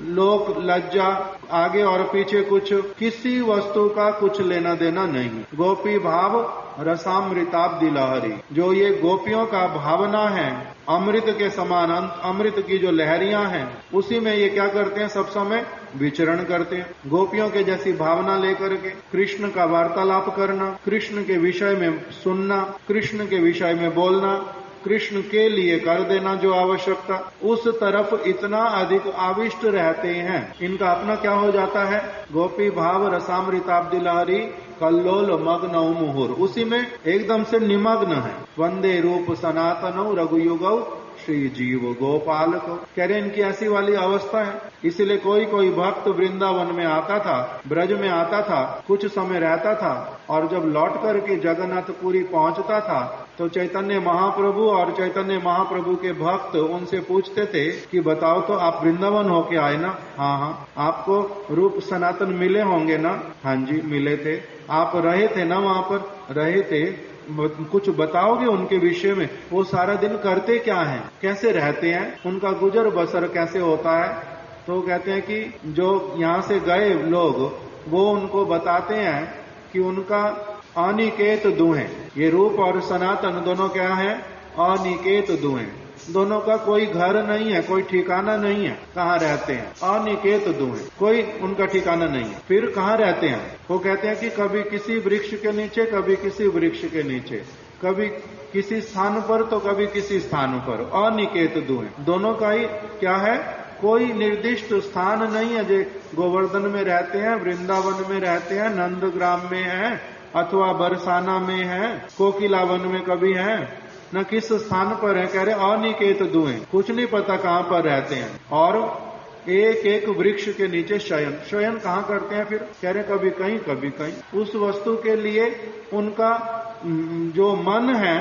लोक लज्जा आगे और पीछे कुछ, किसी वस्तु का कुछ लेना देना नहीं। गोपी भाव रसामृताब्दि लहरी, जो ये गोपियों का भावना है अमृत के समान, अमृत की जो लहरियां हैं उसी में ये क्या करते हैं, सब समय विचरण करते हैं। गोपियों के जैसी भावना लेकर के कृष्ण का वार्तालाप करना, कृष्ण के विषय में सुनना, कृष्ण के विषय में बोलना, कृष्ण के लिए कर देना जो आवश्यकता, उस तरफ इतना अधिक आविष्ट रहते हैं। इनका अपना क्या हो जाता है, गोपी भाव रसामृताब्दि लहरी कल्लोल मग्नौ मुहुर, उसी में एकदम से निमग्न है। वंदे रूप सनातनौ रघुयुगौ श्री जीव गोपाल को। कह रहे इनकी ऐसी वाली अवस्था है। इसलिए कोई कोई भक्त वृंदावन में आता था, ब्रज में आता था, कुछ समय रहता था, और जब लौट करके जगन्नाथपुरी पहुंचता था तो चैतन्य महाप्रभु और चैतन्य महाप्रभु के भक्त उनसे पूछते थे कि बताओ तो आप वृंदावन होके आए ना? हाँ हाँ। आपको रूप सनातन मिले होंगे ना? हाँ जी मिले थे। आप रहे थे ना वहां पर? रहे थे। कुछ बताओगे उनके विषय में? वो सारा दिन करते क्या हैं, कैसे रहते हैं, उनका गुजर बसर कैसे होता है? तो कहते हैं कि जो यहाँ से गए लोग वो उनको बताते हैं कि उनका अनिकेत दुहे, ये रूप और सनातन दोनों क्या है? अनिकेत दुहे। दोनों का कोई घर नहीं है, कोई ठिकाना नहीं है। कहाँ रहते हैं? अनिकेत दुहे, कोई उनका ठिकाना नहीं है। फिर कहाँ रहते हैं? वो कहते हैं कि कभी किसी वृक्ष के नीचे, कभी किसी वृक्ष के नीचे, कभी किसी स्थान पर तो कभी किसी स्थान पर। अनिकेत दुहे, दोनों का ही क्या है? कोई निर्दिष्ट स्थान नहीं है। जो गोवर्धन में रहते हैं, वृंदावन में रहते हैं, नंदग्राम में है, अथवा बरसाना में है, कोकिलावन में कभी है, न किस स्थान पर है। कह रहे अनिकेत दुहे, कुछ नहीं पता कहाँ पर रहते हैं। और एक एक वृक्ष के नीचे शयन। शयन कहाँ करते हैं? फिर कह रहे कभी कहीं कभी कहीं। उस वस्तु के लिए उनका जो मन है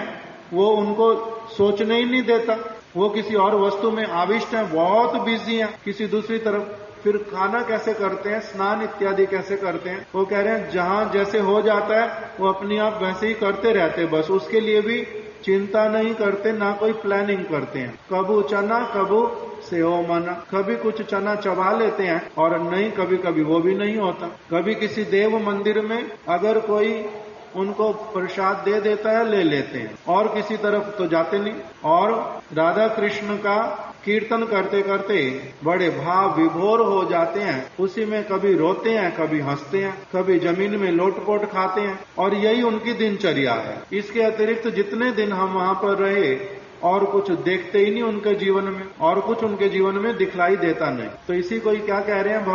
वो उनको सोचने ही नहीं देता। वो किसी और वस्तु में आविष्ट है, बहुत बिजी है किसी दूसरी तरफ। फिर खाना कैसे करते हैं, स्नान इत्यादि कैसे करते हैं? वो कह रहे हैं जहां जैसे हो जाता है वो अपने आप वैसे ही करते रहते, बस उसके लिए भी चिंता नहीं करते, ना कोई प्लानिंग करते हैं। कबू चना कबू सेव मना, कभी कुछ चना चबा लेते हैं और नहीं, कभी कभी वो भी नहीं होता। कभी किसी देव मंदिर में अगर कोई उनको प्रसाद दे देता है, ले लेते हैं, और किसी तरफ तो जाते नहीं। और राधा कृष्ण का कीर्तन करते करते बड़े भाव विभोर हो जाते हैं। उसी में कभी रोते हैं, कभी हंसते हैं, कभी जमीन में लोटपोट खाते हैं, और यही उनकी दिनचर्या है। इसके अतिरिक्त जितने दिन हम वहां पर रहे और कुछ देखते ही नहीं उनके जीवन में, और कुछ उनके जीवन में दिखलाई देता नहीं। तो इसी को ही क्या कह रहे हैं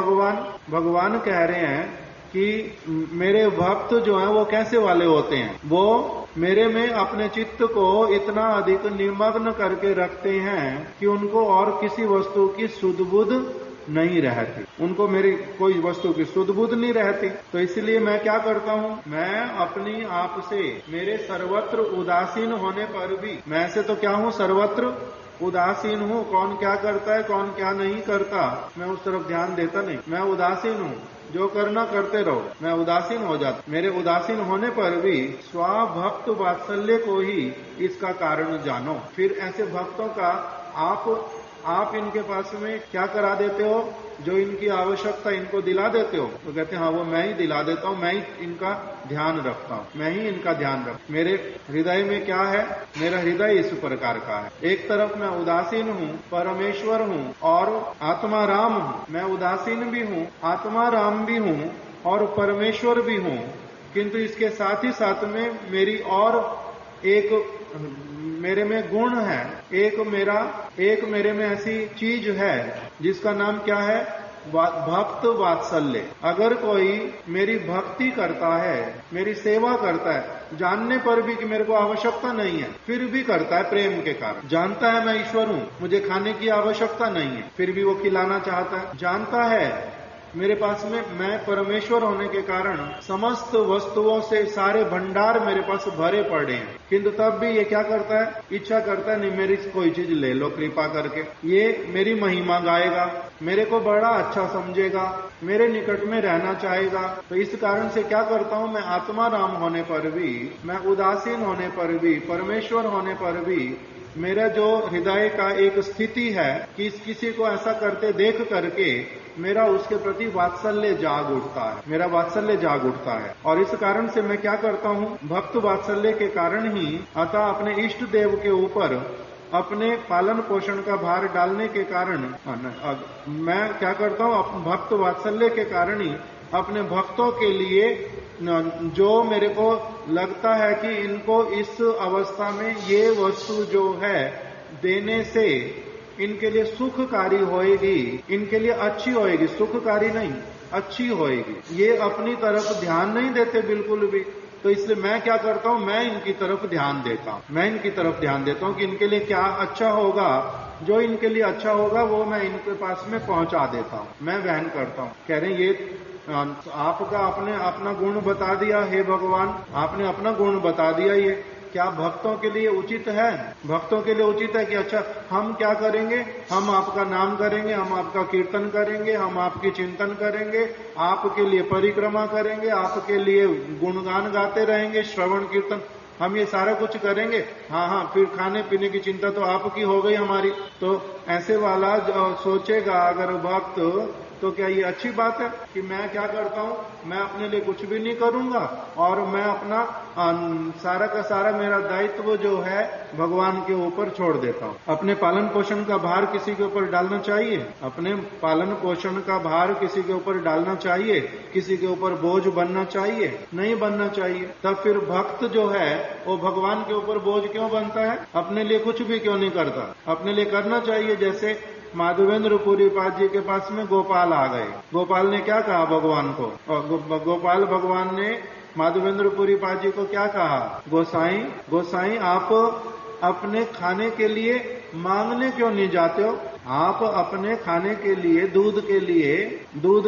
भगवान कह रहे हैं कि मेरे भक्त जो हैं वो कैसे वाले होते हैं? वो मेरे में अपने चित्त को इतना अधिक निमग्न करके रखते हैं कि उनको और किसी वस्तु की सुध बुध नहीं रहती। उनको मेरी कोई वस्तु की सुध बुध नहीं रहती। तो इसलिए मैं क्या करता हूँ, मैं अपनी आप से मेरे सर्वत्र उदासीन होने पर भी, मैं से तो क्या हूँ, सर्वत्र उदासीन हूँ। कौन क्या करता है, कौन क्या नहीं करता, मैं उस तरफ ध्यान देता नहीं। मैं उदासीन हूँ, जो करना करते रहो, मैं उदासीन हो जाता। मेरे उदासीन होने पर भी स्वभक्त वात्सल्य को ही इसका कारण जानो। फिर ऐसे भक्तों का आप इनके पास में क्या करा देते हो? जो इनकी आवश्यकता इनको दिला देते हो। तो कहते हैं हाँ वो मैं ही दिला देता हूँ, मैं ही इनका ध्यान रखता हूँ, मैं ही इनका ध्यान रखता हूँ। मेरे हृदय में क्या है? मेरा हृदय इस प्रकार का है। एक तरफ मैं उदासीन हूँ, परमेश्वर हूँ और आत्मा राम हूँ। मैं उदासीन भी हूँ, आत्मा राम भी हूँ और परमेश्वर भी हूँ। किंतु इसके साथ ही साथ में मेरी और एक मेरे में गुण है, एक मेरे में ऐसी चीज है जिसका नाम क्या है? भक्त वात्सल्य। अगर कोई मेरी भक्ति करता है, मेरी सेवा करता है, जानने पर भी कि मेरे को आवश्यकता नहीं है, फिर भी करता है प्रेम के कारण। जानता है मैं ईश्वर हूँ, मुझे खाने की आवश्यकता नहीं है, फिर भी वो खिलाना चाहता है। जानता है मेरे पास में मैं परमेश्वर होने के कारण समस्त वस्तुओं से सारे भंडार मेरे पास भरे पड़े हैं, किंतु तब भी ये क्या करता है? इच्छा करता है नहीं मेरी कोई चीज ले लो कृपा करके, ये मेरी महिमा गाएगा, मेरे को बड़ा अच्छा समझेगा, मेरे निकट में रहना चाहेगा। तो इस कारण से क्या करता हूं मैं? आत्मा राम होने पर भी, मैं उदासीन होने पर भी, परमेश्वर होने पर भी, मेरा जो हृदय का एक स्थिति है कि किसी को ऐसा करते देख करके मेरा उसके प्रति वात्सल्य जाग उठता है, मेरा वात्सल्य जाग उठता है। और इस कारण से मैं क्या करता हूँ? भक्त वात्सल्य के कारण ही अतः अपने इष्ट देव के ऊपर अपने पालन पोषण का भार डालने के कारण मैं क्या करता हूँ? भक्त वात्सल्य के कारण ही अपने भक्तों के लिए जो मेरे को लगता है कि इनको इस अवस्था में ये वस्तु जो है देने से इनके लिए सुखकारी होएगी, इनके लिए अच्छी होएगी, सुखकारी नहीं अच्छी होएगी, ये अपनी तरफ ध्यान नहीं देते बिल्कुल भी। तो इसलिए मैं क्या करता हूं, मैं इनकी तरफ ध्यान देता हूं, मैं इनकी तरफ ध्यान देता हूं कि इनके लिए क्या अच्छा होगा, जो इनके लिए अच्छा होगा वो मैं इनके पास में पहुंचा देता हूं, मैं वहन करता हूं। कह रहे हैं ये आपका आपने अपना गुण बता दिया, हे भगवान आपने अपना गुण बता दिया, ये क्या भक्तों के लिए उचित है? भक्तों के लिए उचित है कि अच्छा हम क्या करेंगे, हम आपका नाम करेंगे, हम आपका कीर्तन करेंगे, हम आपकी चिंतन करेंगे, आपके लिए परिक्रमा करेंगे, आपके लिए गुणगान गाते रहेंगे, श्रवण कीर्तन, हम ये सारा कुछ करेंगे। हाँ, फिर खाने पीने की चिंता तो आपकी हो गई हमारी। तो ऐसे वाला जो सोचेगा अगर भक्त, तो क्या ये अच्छी बात है कि मैं क्या करता हूं, मैं अपने लिए कुछ भी नहीं करूंगा और मैं अपना सारा का सारा मेरा दायित्व जो है भगवान के ऊपर छोड़ देता हूं। अपने पालन पोषण का भार किसी के ऊपर डालना चाहिए? अपने पालन पोषण का भार किसी के ऊपर डालना चाहिए? किसी के ऊपर बोझ बनना चाहिए? नहीं बनना चाहिए। तब फिर भक्त जो है वो भगवान के ऊपर बोझ क्यों बनता है? अपने लिए कुछ भी क्यों नहीं करता? अपने लिए करना चाहिए। जैसे माधवेंद्र पुरी पाद जी के पास में गोपाल आ गए, गोपाल ने क्या कहा भगवान को, और गोपाल भगवान ने माधवेंद्र पुरी पाद जी को क्या कहा, गोसाई आप अपने खाने के लिए मांगने क्यों नहीं जाते हो? आप अपने खाने के लिए दूध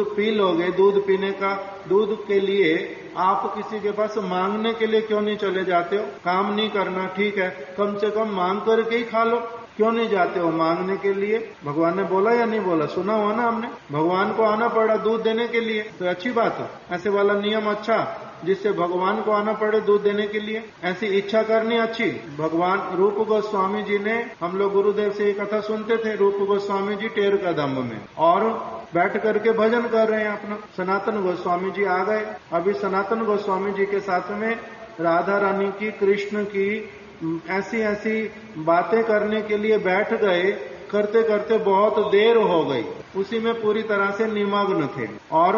पी लोगे, दूध पीने का दूध के लिए आप किसी के पास मांगने के लिए क्यों नहीं चले जाते हो? काम नहीं करना ठीक है, कम से कम मांग करके ही खा लो, क्यों नहीं जाते हो मांगने के लिए? भगवान ने बोला या नहीं बोला? सुना हुआ ना हमने, भगवान को आना पड़ा दूध देने के लिए, तो अच्छी बात है। ऐसे वाला नियम अच्छा, जिससे भगवान को आना पड़े दूध देने के लिए, ऐसी इच्छा करनी अच्छी। भगवान रूप गोस्वामी जी ने, हम लोग गुरुदेव से ये कथा सुनते थे, रूप गोस्वामी जी टेर कदम्ब में और बैठ करके भजन कर रहे हैं अपना। सनातन गोस्वामी जी आ गए। अभी सनातन गोस्वामी जी के साथ में राधा रानी की, कृष्ण की ऐसी बातें करने के लिए बैठ गए। करते करते बहुत देर हो गई, उसी में पूरी तरह से निमग्न थे। और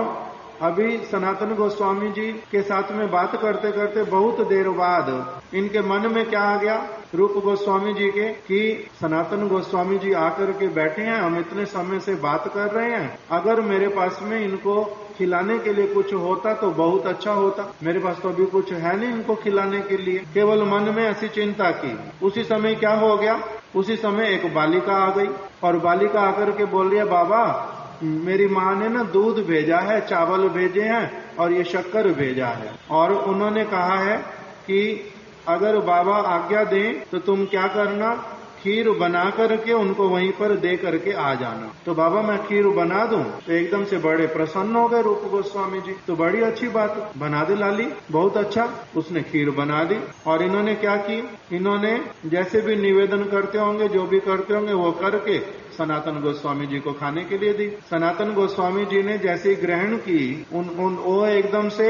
अभी सनातन गोस्वामी जी के साथ में बात करते करते बहुत देर बाद इनके मन में क्या आ गया, रूप गोस्वामी जी के, कि सनातन गोस्वामी जी आकर के बैठे हैं, हम इतने समय से बात कर रहे हैं, अगर मेरे पास में इनको खिलाने के लिए कुछ होता तो बहुत अच्छा होता। मेरे पास तो अभी कुछ है नहीं इनको खिलाने के लिए। केवल मन में ऐसी चिंता की। उसी समय क्या हो गया, उसी समय एक बालिका आ गई और बालिका आकर के बोल रही है, बाबा मेरी माँ ने ना दूध भेजा है, चावल भेजे हैं और ये शक्कर भेजा है, और उन्होंने कहा है कि अगर बाबा आज्ञा दें तो तुम क्या करना, खीर बना करके उनको वहीं पर दे करके आ जाना। तो बाबा मैं खीर बना दूं? तो एकदम से बड़े प्रसन्न हो गए रूप गोस्वामी जी। तो बड़ी अच्छी बात, बना दे लाली, बहुत अच्छा। उसने खीर बना दी और इन्होंने क्या की, इन्होंने जैसे भी निवेदन करते होंगे, जो भी करते होंगे वो करके सनातन गोस्वामी जी को खाने के लिए दी। सनातन गोस्वामी जी ने जैसे ग्रहण की, वो एकदम से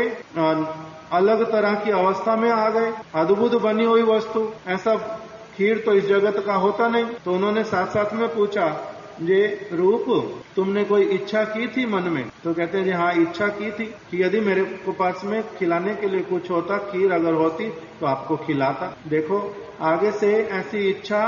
अलग तरह की अवस्था में आ गए। अद्भुत बनी हुई वस्तु, ऐसा खीर तो इस जगत का होता नहीं। तो उन्होंने साथ साथ में पूछा, ये रूप तुमने कोई इच्छा की थी मन में? तो कहते हैं जी हाँ इच्छा की थी कि यदि मेरे को पास में खिलाने के लिए कुछ होता, खीर अगर होती तो आपको खिलाता। देखो आगे से ऐसी इच्छा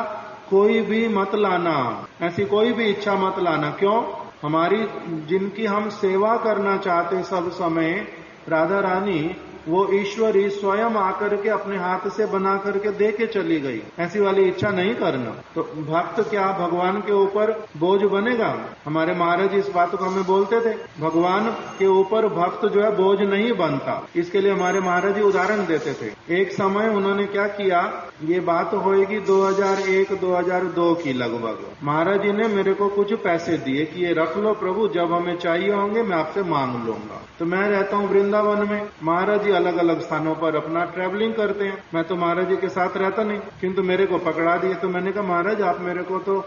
कोई भी मत लाना, ऐसी कोई भी इच्छा मत लाना। क्यों? हमारी जिनकी हम सेवा करना चाहते सब समय, राधा रानी वो ईश्वरी स्वयं आकर के अपने हाथ से बना करके दे के चली गई। ऐसी वाली इच्छा नहीं करना। तो भक्त क्या भगवान के ऊपर बोझ बनेगा? हमारे महाराज इस बात को हमें बोलते थे, भगवान के ऊपर भक्त जो है बोझ नहीं बनता। इसके लिए हमारे महाराज जी उदाहरण देते थे। एक समय उन्होंने क्या किया, ये बात होएगी 2001-2002 की लगभग। महाराज जी ने मेरे को कुछ पैसे दिए कि ये रख लो प्रभु, जब हमें चाहिए होंगे मैं आपसे मांग लूंगा। तो मैं रहता हूँ वृंदावन में, महाराज जी अलग अलग स्थानों पर अपना ट्रैवलिंग करते हैं। मैं तो महाराज जी के साथ रहता नहीं, किंतु मेरे को पकड़ा दिए। तो मैंने कहा महाराज आप मेरे को तो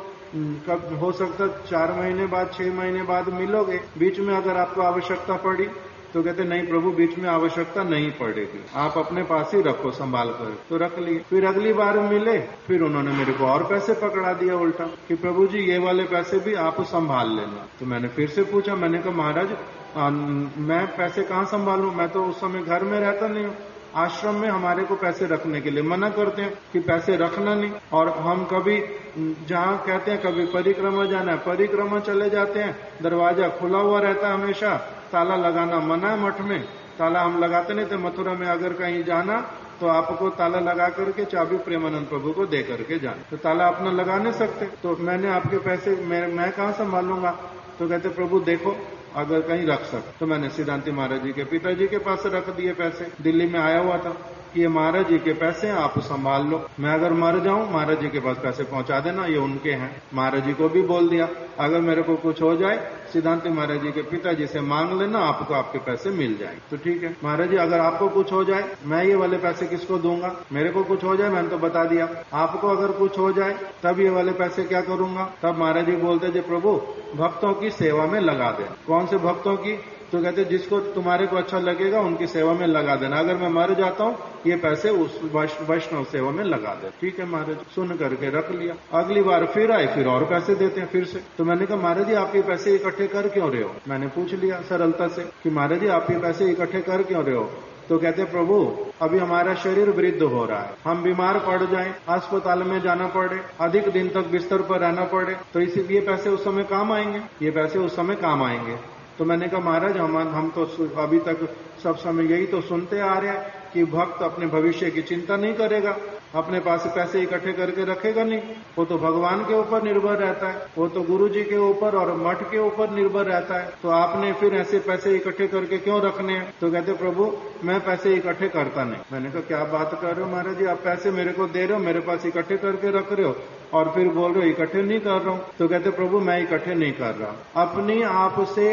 कब हो सकता 4 महीने बाद 6 महीने बाद मिलोगे, बीच में अगर आपको आवश्यकता पड़ी? तो कहते नहीं प्रभु बीच में आवश्यकता नहीं पड़ेगी, आप अपने पास ही रखो संभाल कर। तो रख लिए। फिर अगली बार मिले, फिर उन्होंने मेरे को और पैसे पकड़ा दिया उल्टा कि प्रभु जी ये वाले पैसे भी आप संभाल लेना। तो मैंने फिर से पूछा, मैंने कहा महाराज मैं पैसे कहाँ संभालूं, मैं तो उस समय घर में रहता नहीं हूँ। आश्रम में हमारे को पैसे रखने के लिए मना करते हैं कि पैसे रखना नहीं। और हम कभी जहाँ कहते हैं कभी परिक्रमा जाना है, परिक्रमा चले जाते हैं, दरवाजा खुला हुआ रहता है हमेशा, ताला लगाना मना है मठ में। ताला हम लगाते नहीं थे। मथुरा में अगर कहीं जाना तो आपको ताला लगा करके चाबी प्रेमानंद प्रभु को दे करके जाना, तो ताला अपना लगा नहीं सकते। तो मैंने आपके पैसे मैं कहाँ संभालूंगा? तो कहते प्रभु देखो अगर कहीं रख सकते। तो मैंने सिद्धांति महाराज जी के पिताजी के पास रख दिए पैसे। दिल्ली में आया हुआ था, ये महाराज जी के पैसे हैं, आप संभाल लो, मैं अगर मर जाऊं महाराज जी के पास पैसे पहुंचा देना, ये उनके हैं। महाराज जी को भी बोल दिया अगर मेरे को कुछ हो जाए सिद्धांति महाराज जी के पिताजी से मांग लेना, आपको आपके पैसे मिल जाए। तो ठीक है महाराज जी, अगर आपको कुछ हो जाए मैं ये वाले पैसे किसको दूंगा? मेरे को कुछ हो जाए मैंने तो बता दिया, आपको अगर कुछ हो जाए तब ये वाले पैसे क्या करूंगा? तब महाराज जी बोलते जी प्रभु भक्तों की सेवा में लगा दे। कौन से भक्तों की? तो कहते जिसको तुम्हारे को अच्छा लगेगा उनकी सेवा में लगा देना, अगर मैं मर जाता हूँ ये पैसे उस वैष्णव सेवा में लगा दे। ठीक है महाराज, सुन करके रख लिया। अगली बार फिर आए, फिर और पैसे देते हैं फिर से। तो मैंने कहा महाराज जी आप ये पैसे इकट्ठे कर क्यों रहे हो? मैंने पूछ लिया सरलता से कि महाराज जी आप ये पैसे इकट्ठे कर क्यों रहे हो? तो कहते प्रभु अभी हमारा शरीर वृद्ध हो रहा है, हम बीमार पड़ जाएं, अस्पताल में जाना पड़े, अधिक दिन तक बिस्तर पर रहना पड़े, तो इसीलिए पैसे उस समय काम आएंगे, ये पैसे उस समय काम आएंगे। तो मैंने कहा महाराज हम तो अभी तक सब समय यही तो सुनते आ रहे हैं कि भक्त अपने भविष्य की चिंता नहीं करेगा, अपने पास पैसे इकट्ठे करके रखेगा नहीं, वो तो भगवान के ऊपर निर्भर रहता है, वो तो गुरु जी के ऊपर और मठ के ऊपर निर्भर रहता है। तो आपने फिर ऐसे पैसे इकट्ठे करके क्यों रखने हैं? तो कहते प्रभु मैं पैसे इकट्ठे करता नहीं। मैंने कहा क्या बात कर रहे हो महाराज जी, आप पैसे मेरे को दे रहे हो, मेरे पास इकट्ठे करके रख रहे हो और फिर बोल रहे हो इकट्ठे नहीं कर रहा हूं। तो कहते प्रभु मैं इकट्ठे नहीं कर रहा, अपनी आप से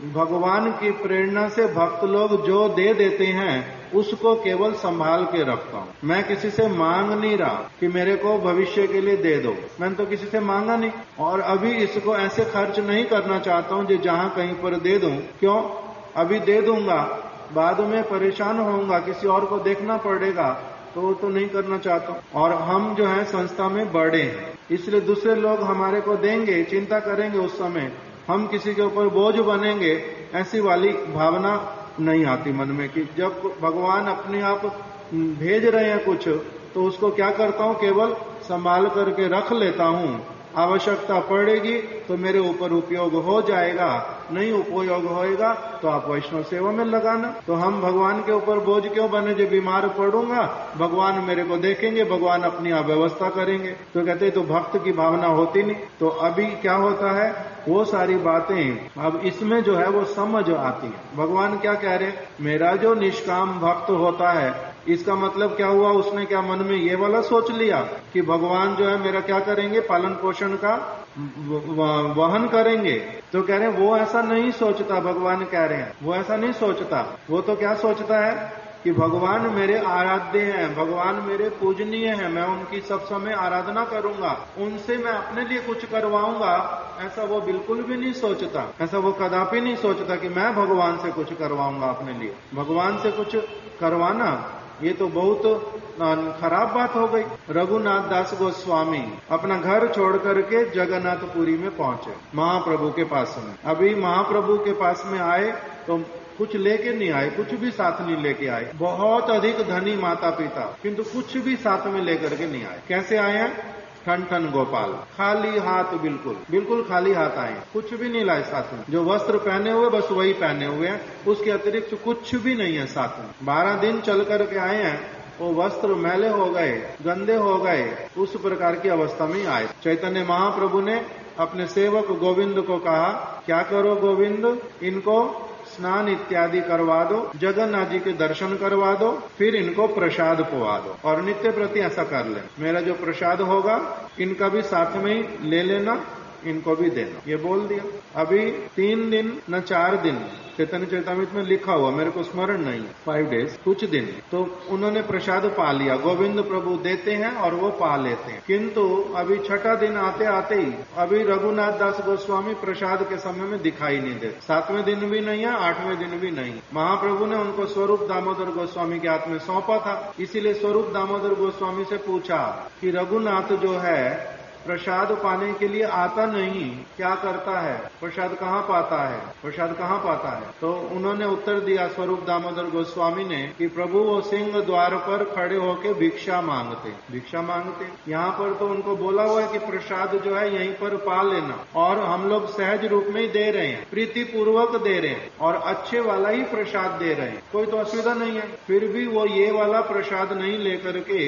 भगवान की प्रेरणा से भक्त लोग जो दे देते हैं उसको केवल संभाल के रखता हूं। मैं किसी से मांग नहीं रहा कि मेरे को भविष्य के लिए दे दो, मैंने तो किसी से मांगा नहीं, और अभी इसको ऐसे खर्च नहीं करना चाहता हूं जो जहां कहीं पर दे दूं। क्यों? अभी दे दूंगा बाद में परेशान होऊंगा, किसी और को देखना पड़ेगा, तो वो तो नहीं करना चाहता हूं। और हम जो है संस्था में बड़े हैं, इसलिए दूसरे लोग हमारे को देंगे, चिंता करेंगे, उस समय हम किसी के ऊपर बोझ बनेंगे, ऐसी वाली भावना नहीं आती मन में कि जब भगवान अपने आप भेज रहे हैं कुछ तो उसको क्या करता हूं, केवल संभाल करके रख लेता हूं। आवश्यकता पड़ेगी तो मेरे ऊपर उपयोग हो जाएगा, नहीं उपयोग होएगा तो आप वैष्णव सेवा में लगाना। तो हम भगवान के ऊपर बोझ क्यों बने? जो बीमार पड़ूंगा भगवान मेरे को देखेंगे, भगवान अपनी व्यवस्था करेंगे। तो कहते तो भक्त की भावना होती नहीं। तो अभी क्या होता है, वो सारी बातें अब इसमें जो है वो समझ आती है। भगवान क्या कह रहे, मेरा जो निष्काम भक्त होता है, इसका मतलब क्या हुआ, उसने क्या मन में ये वाला सोच लिया कि भगवान जो है मेरा क्या करेंगे, पालन पोषण का वहन करेंगे। तो कह रहे हैं वो ऐसा नहीं सोचता, भगवान कह रहे हैं वो ऐसा नहीं सोचता। वो तो क्या सोचता है कि भगवान मेरे आराध्य हैं, भगवान मेरे पूजनीय हैं, मैं उनकी सब समय आराधना करूंगा, उनसे मैं अपने लिए कुछ करवाऊंगा। ऐसा वो बिल्कुल भी नहीं सोचता, ऐसा वो कदापि नहीं सोचता कि मैं भगवान से कुछ करवाऊंगा अपने लिए। भगवान से कुछ करवाना ये तो बहुत खराब बात हो गई। रघुनाथ दास गोस्वामी अपना घर छोड़ करके जगन्नाथपुरी में पहुंचे महाप्रभु के पास में। अभी महाप्रभु के पास में आए तो कुछ लेके नहीं आए, कुछ भी साथ नहीं लेके आए। बहुत अधिक धनी माता पिता, किंतु कुछ भी साथ में लेकर के नहीं आए। कैसे आए हैं? ठन ठन गोपाल, खाली हाथ, बिल्कुल खाली हाथ आए, कुछ भी नहीं लाए साथ में। जो वस्त्र पहने हुए बस वही पहने हुए हैं, उसके अतिरिक्त कुछ भी नहीं है साथ में। 12 दिन चल करके आए हैं, वो वस्त्र मैले हो गए, गंदे हो गए, उस प्रकार की अवस्था में आए। चैतन्य महाप्रभु ने अपने सेवक गोविंद को कहा, क्या करो गोविंद, इनको स्नान इत्यादि करवा दो, जगन्नाथ जी के दर्शन करवा दो, फिर इनको प्रसाद पवा दो, और नित्य प्रति ऐसा कर ले, मेरा जो प्रसाद होगा इनका भी साथ में ही ले लेना, इनको भी देना। ये बोल दिया। अभी 3 दिन न 4 दिन चैतन्य चरितामृत में लिखा हुआ, मेरे को स्मरण नहीं, 5 डेज, कुछ दिन, तो उन्होंने प्रसाद पा लिया। गोविंद प्रभु देते हैं और वो पा लेते हैं। किंतु अभी 6ठा दिन आते आते ही अभी रघुनाथ दास गोस्वामी प्रसाद के समय में दिखाई नहीं देते। 7वें दिन भी नहीं है, 8वें दिन भी नहीं। महाप्रभु ने उनको स्वरूप दामोदर गोस्वामी के हाथ में सौंपा था, इसीलिए स्वरूप दामोदर गोस्वामी से पूछा कि रघुनाथ जो है प्रसाद पाने के लिए आता नहीं, क्या करता है? प्रसाद कहाँ पाता है? प्रसाद कहाँ पाता है? तो उन्होंने उत्तर दिया स्वरूप दामोदर गोस्वामी ने कि प्रभु वो सिंह द्वार पर खड़े होके भिक्षा मांगते। भिक्षा मांगते यहाँ पर तो उनको बोला हुआ है कि प्रसाद जो है यहीं पर पा लेना, और हम लोग सहज रूप में ही दे रहे हैं, प्रीति पूर्वक दे रहे हैं और अच्छे वाला ही प्रसाद दे रहे हैं, कोई तो असुविधा नहीं है। फिर भी वो ये वाला प्रसाद नहीं लेकर के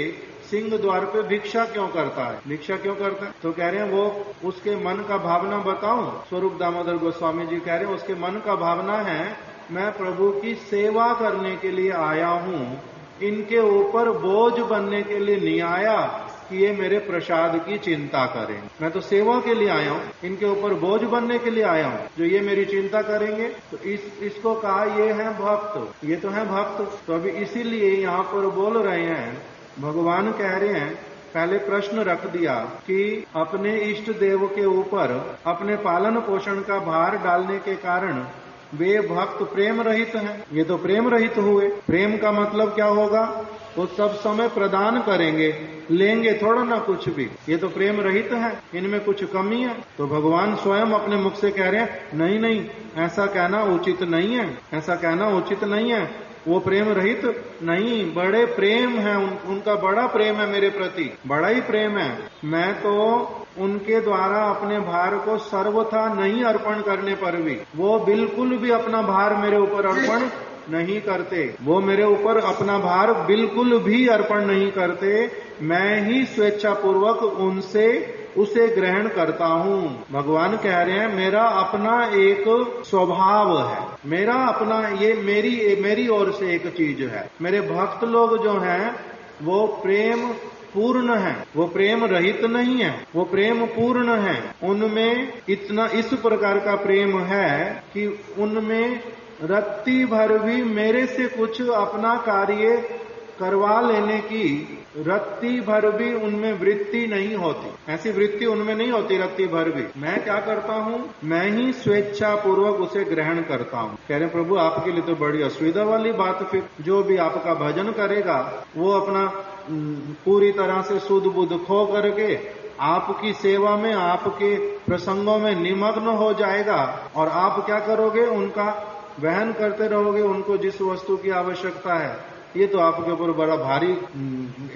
सिंह द्वार पे भिक्षा क्यों करता है? भिक्षा क्यों करता है? तो कह रहे हैं वो उसके मन का भावना बताऊं? स्वरूप दामोदर गोस्वामी जी कह रहे हैं उसके मन का भावना है मैं प्रभु की सेवा करने के लिए आया हूं, इनके ऊपर बोझ बनने के लिए नहीं आया कि ये मेरे प्रसाद की चिंता करें। मैं तो सेवा के लिए आया हूँ, इनके ऊपर बोझ बनने के लिए आया हूँ। जो ये मेरी चिंता करेंगे तो इसको कहा ये है भक्त, ये तो है भक्त। तो अभी इसीलिए यहाँ पर बोल रहे हैं, भगवान कह रहे हैं, पहले प्रश्न रख दिया कि अपने इष्ट देव के ऊपर अपने पालन पोषण का भार डालने के कारण वे भक्त प्रेम रहित हैं। ये तो प्रेम रहित हुए। प्रेम का मतलब क्या होगा? वो सब समय प्रदान करेंगे, लेंगे थोड़ा ना कुछ भी। ये तो प्रेम रहित है, इनमें कुछ कमी है। तो भगवान स्वयं अपने मुख से कह रहे हैं नहीं नहीं, ऐसा कहना उचित नहीं है, ऐसा कहना उचित नहीं है। वो प्रेम रहित नहीं, बड़े प्रेम है, उनका बड़ा प्रेम है मेरे प्रति, बड़ा ही प्रेम है। मैं तो उनके द्वारा अपने भार को सर्वथा नहीं अर्पण करने पर भी वो बिल्कुल भी अपना भार मेरे ऊपर अर्पण नहीं करते। वो मेरे ऊपर अपना भार बिल्कुल भी अर्पण नहीं करते। मैं ही स्वेच्छा पूर्वक उसे ग्रहण करता हूँ। भगवान कह रहे हैं मेरा अपना एक स्वभाव है, मेरा अपना ये मेरी ओर से एक चीज है। मेरे भक्त लोग जो हैं वो प्रेम पूर्ण है, वो प्रेम रहित नहीं है, वो प्रेम पूर्ण है। उनमें इतना इस प्रकार का प्रेम है कि उनमें रत्ती भर भी मेरे से कुछ अपना कार्य करवा लेने की रत्ती भर भी उनमें वृत्ति नहीं होती। ऐसी वृत्ति उनमें नहीं होती रत्ती भर भी। मैं क्या करता हूँ? मैं ही स्वेच्छा पूर्वक उसे ग्रहण करता हूँ। कह रहे प्रभु आपके लिए तो बड़ी असुविधा वाली बात। फिर जो भी आपका भजन करेगा वो अपना पूरी तरह से सुध बुध खो करके आपकी सेवा में, आपके प्रसंगों में निमग्न हो जाएगा, और आप क्या करोगे? उनका वहन करते रहोगे, उनको जिस वस्तु की आवश्यकता है। ये तो आपके ऊपर बड़ा भारी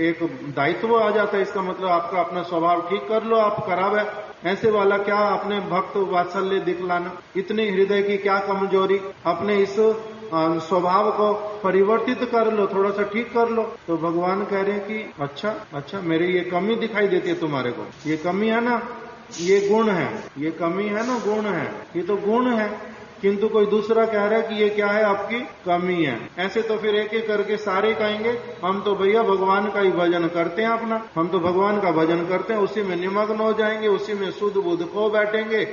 एक दायित्व आ जाता है। इसका मतलब आपका अपना स्वभाव ठीक कर लो, आप खराब है ऐसे वाला क्या अपने भक्त वात्सल्य दिखलाना, इतनी हृदय की क्या कमजोरी, अपने इस स्वभाव को परिवर्तित कर लो, थोड़ा सा ठीक कर लो। तो भगवान कह रहे हैं कि अच्छा मेरी ये कमी दिखाई देती है तुम्हारे को, ये कमी है ना, ये गुण है, ये कमी है ना गुण है, ये तो गुण है। किंतु कोई दूसरा कह रहा है कि ये क्या है? आपकी कमी है। ऐसे तो फिर एक एक करके सारे कहेंगे हम तो भैया भगवान का ही भजन करते हैं अपना, हम तो भगवान का भजन करते हैं, उसी में निमग्न हो जाएंगे, उसी में सुध बुध खो बैठेंगे,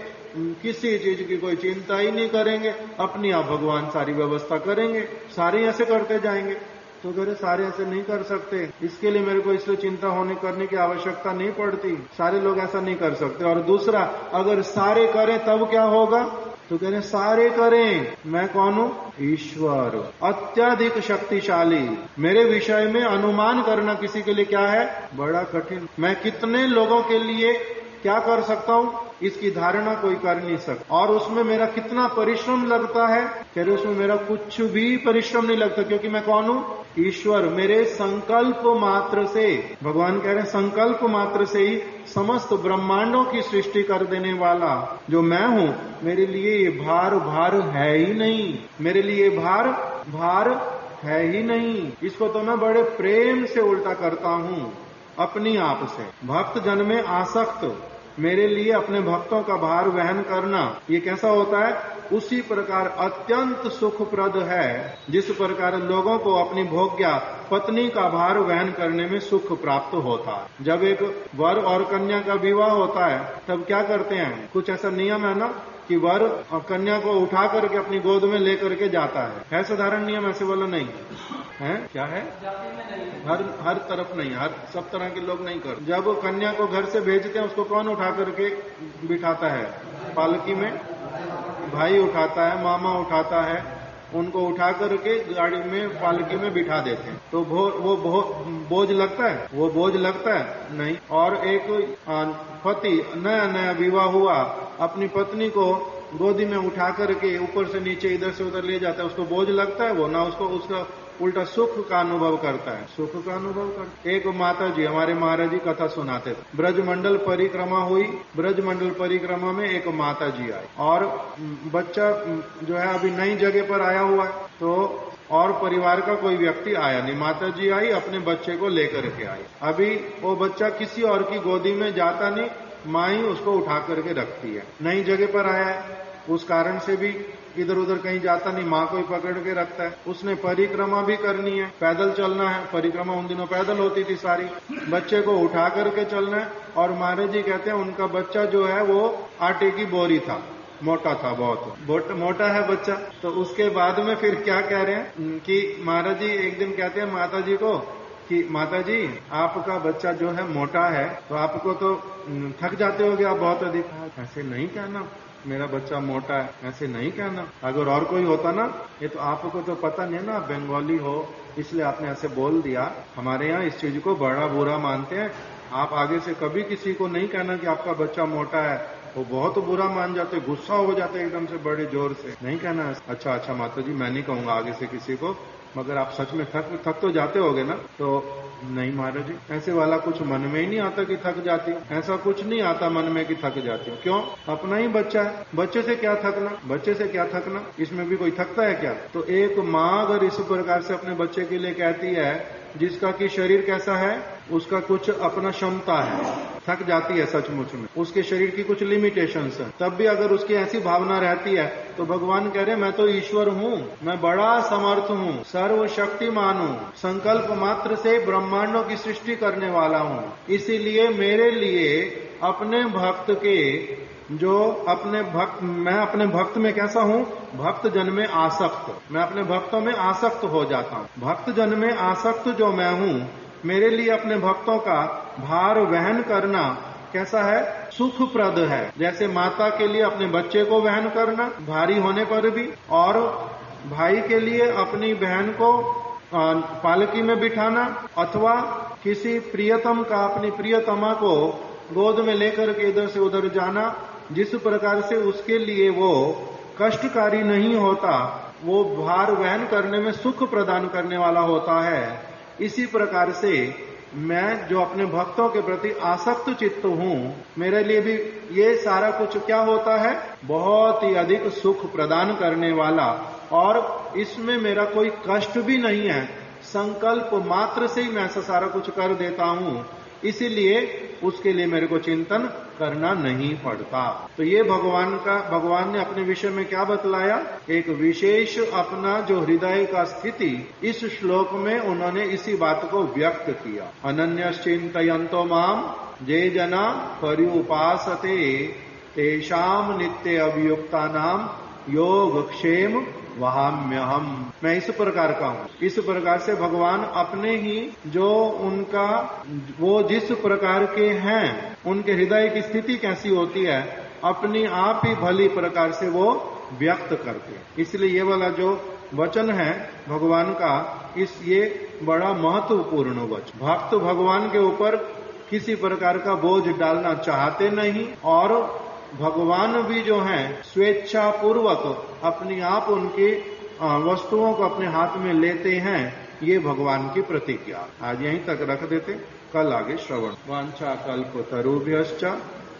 किसी चीज की कोई चिंता ही नहीं करेंगे, अपनी आप भगवान सारी व्यवस्था करेंगे, सारे ऐसे करते जाएंगे। तो कह रहे सारे ऐसे नहीं कर सकते, इसके लिए मेरे को इसलिए चिंता करने की आवश्यकता नहीं पड़ती, सारे लोग ऐसा नहीं कर सकते। और दूसरा, अगर सारे करें तब क्या होगा? तो कह रहे सारे करें, मैं कौन हूं? ईश्वर, अत्यधिक शक्तिशाली। मेरे विषय में अनुमान करना किसी के लिए क्या है? बड़ा कठिन। मैं कितने लोगों के लिए क्या कर सकता हूं, इसकी धारणा कोई कर नहीं सकता। और उसमें मेरा कितना परिश्रम लगता है? कह रहे उसमें मेरा कुछ भी परिश्रम नहीं लगता, क्योंकि मैं कौन हूं? ईश्वर। मेरे संकल्प मात्र से, भगवान कह रहे हैं संकल्प मात्र से ही समस्त ब्रह्मांडों की सृष्टि कर देने वाला जो मैं हूं, मेरे लिए ये भार है ही नहीं, मेरे लिए भार है ही नहीं। इसको तो मैं बड़े प्रेम से उल्टा करता हूं अपनी आप से। भक्त जन में आसक्त, मेरे लिए अपने भक्तों का भार वहन करना, ये कैसा होता है? उसी प्रकार अत्यंत सुखप्रद है जिस प्रकार लोगों को अपनी भोग्या पत्नी का भार वहन करने में सुख प्राप्त होता है। जब एक वर और कन्या का विवाह होता है तब क्या करते हैं? कुछ ऐसा नियम है ना कि वर और कन्या को उठा करके अपनी गोद में लेकर के जाता है साधारण नियम, ऐसे वाला नहीं है। क्या है? हर तरफ नहीं, हर सब तरह के लोग नहीं करते। जब कन्या को घर से भेजते हैं उसको कौन उठा करके बिठाता है? पालकी में भाई उठाता है, मामा उठाता है, उनको उठा करके गाड़ी में पालकी में बिठा देते हैं। तो वो बोझ लगता है? वो बोझ लगता है नहीं। और एक पति नया नया विवाह हुआ, अपनी पत्नी को गोदी में उठा करके ऊपर से नीचे इधर से उधर ले जाता है, उसको बोझ लगता है? वो ना, उसको उसका उल्टा सुख का अनुभव करता है, सुख का अनुभव करता है। एक माता जी, हमारे महाराज जी कथा सुनाते थे, ब्रजमंडल परिक्रमा हुई, ब्रजमंडल परिक्रमा में एक माता जी आई और बच्चा जो है अभी नई जगह पर आया हुआ है, तो और परिवार का कोई व्यक्ति आया नहीं, माता जी आई अपने बच्चे को लेकर के आई। अभी वो बच्चा किसी और की गोदी में जाता नहीं, माँ ही उसको उठा करके रखती है। नई जगह पर आया है, उस कारण से भी इधर उधर कहीं जाता नहीं, माँ को ही पकड़ के रखता है। उसने परिक्रमा भी करनी है, पैदल चलना है, परिक्रमा उन दिनों पैदल होती थी सारी, बच्चे को उठा करके चलना है। और महाराज जी कहते हैं उनका बच्चा जो है वो आटे की बोरी था, मोटा था, बहुत मोटा है बच्चा। तो उसके बाद में फिर क्या कह रहे हैं कि महाराज जी एक दिन कहते हैं माता जी को कि माता जी आपका बच्चा जो है मोटा है, तो आपको तो थक जाते होगे आप बहुत अधिक। ऐसे नहीं कहना, मेरा बच्चा मोटा है, ऐसे नहीं कहना। अगर और कोई होता ना, ये तो आपको तो पता नहीं ना, बंगाली हो इसलिए आपने ऐसे बोल दिया। हमारे यहाँ इस चीज को बड़ा बुरा मानते हैं। आप आगे से कभी किसी को नहीं कहना कि आपका बच्चा मोटा है, वो बहुत बुरा मान जाते, गुस्सा हो जाते एकदम से बड़े जोर से। नहीं कहना। अच्छा माता जी मैं नहीं कहूंगा आगे से किसी को, मगर आप सच में थक तो जाते होगे ना? तो नहीं महाराज जी, ऐसे वाला कुछ मन में ही नहीं आता कि थक जाती हूँ, ऐसा कुछ नहीं आता मन में कि थक जाती हूँ। क्यों? अपना ही बच्चा है, बच्चे से क्या थकना, बच्चे से क्या थकना, इसमें भी कोई थकता है क्या? तो एक माँ अगर इस प्रकार से अपने बच्चे के लिए कहती है, जिसका कि शरीर कैसा है, उसका कुछ अपना क्षमता है, थक जाती है सचमुच में, उसके शरीर की कुछ लिमिटेशंस है, तब भी अगर उसकी ऐसी भावना रहती है, तो भगवान कह रहे मैं तो ईश्वर हूँ, मैं बड़ा समर्थ हूँ, सर्वशक्तिमान हूँ, संकल्प मात्र से ब्रह्मांडों की सृष्टि करने वाला हूँ। इसीलिए मेरे लिए अपने भक्त के जो मैं अपने भक्त में कैसा हूँ, भक्त जन में आसक्त, मैं अपने भक्तों में आसक्त हो जाता हूँ। भक्त जन में आसक्त जो मैं हूँ, मेरे लिए अपने भक्तों का भार वहन करना कैसा है, सुखप्रद है। जैसे माता के लिए अपने बच्चे को वहन करना भारी होने पर भी, और भाई के लिए अपनी बहन को पालकी में बिठाना, अथवा किसी प्रियतम का अपनी प्रियतमा को गोद में लेकर के इधर से उधर जाना, जिस प्रकार से उसके लिए वो कष्टकारी नहीं होता, वो भार वहन करने में सुख प्रदान करने वाला होता है। इसी प्रकार से मैं जो अपने भक्तों के प्रति आसक्त चित्त हूँ, मेरे लिए भी ये सारा कुछ क्या होता है, बहुत ही अधिक सुख प्रदान करने वाला, और इसमें मेरा कोई कष्ट भी नहीं है, संकल्प मात्र से ही मैं ऐसा सारा कुछ कर देता हूँ, इसीलिए उसके लिए मेरे को चिंतन करना नहीं पड़ता। तो ये भगवान ने अपने विषय में क्या बतलाया, एक विशेष अपना जो हृदय का स्थिति, इस श्लोक में उन्होंने इसी बात को व्यक्त किया। अनन्यश्चिन्तयन्तो माम जे जना पर्युपासते तेषाम नित्य अभियुक्तानाम योगक्षेम वहाम्यहम। मैं इस प्रकार का हूँ। इस प्रकार से भगवान अपने ही जो उनका वो जिस प्रकार के हैं, उनके हृदय की स्थिति कैसी होती है, अपनी आप ही भली प्रकार से वो व्यक्त करते हैं। इसलिए ये वाला जो वचन है भगवान का, ये बड़ा महत्वपूर्ण वचन। भक्त भगवान के ऊपर किसी प्रकार का बोझ डालना चाहते नहीं, और भगवान भी जो हैं स्वेच्छा पूर्वक अपनी आप उनकी वस्तुओं को अपने हाथ में लेते हैं, ये भगवान की प्रतिज्ञा। आज यहीं तक रख देते, कल आगे श्रवण। वांछा कल्पतरुभ्यश्च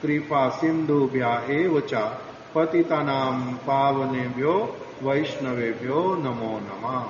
कृपा सिंधुभ्या एव च पतितानां पावनेभ्यो वैष्णवेभ्यो नमो नमः।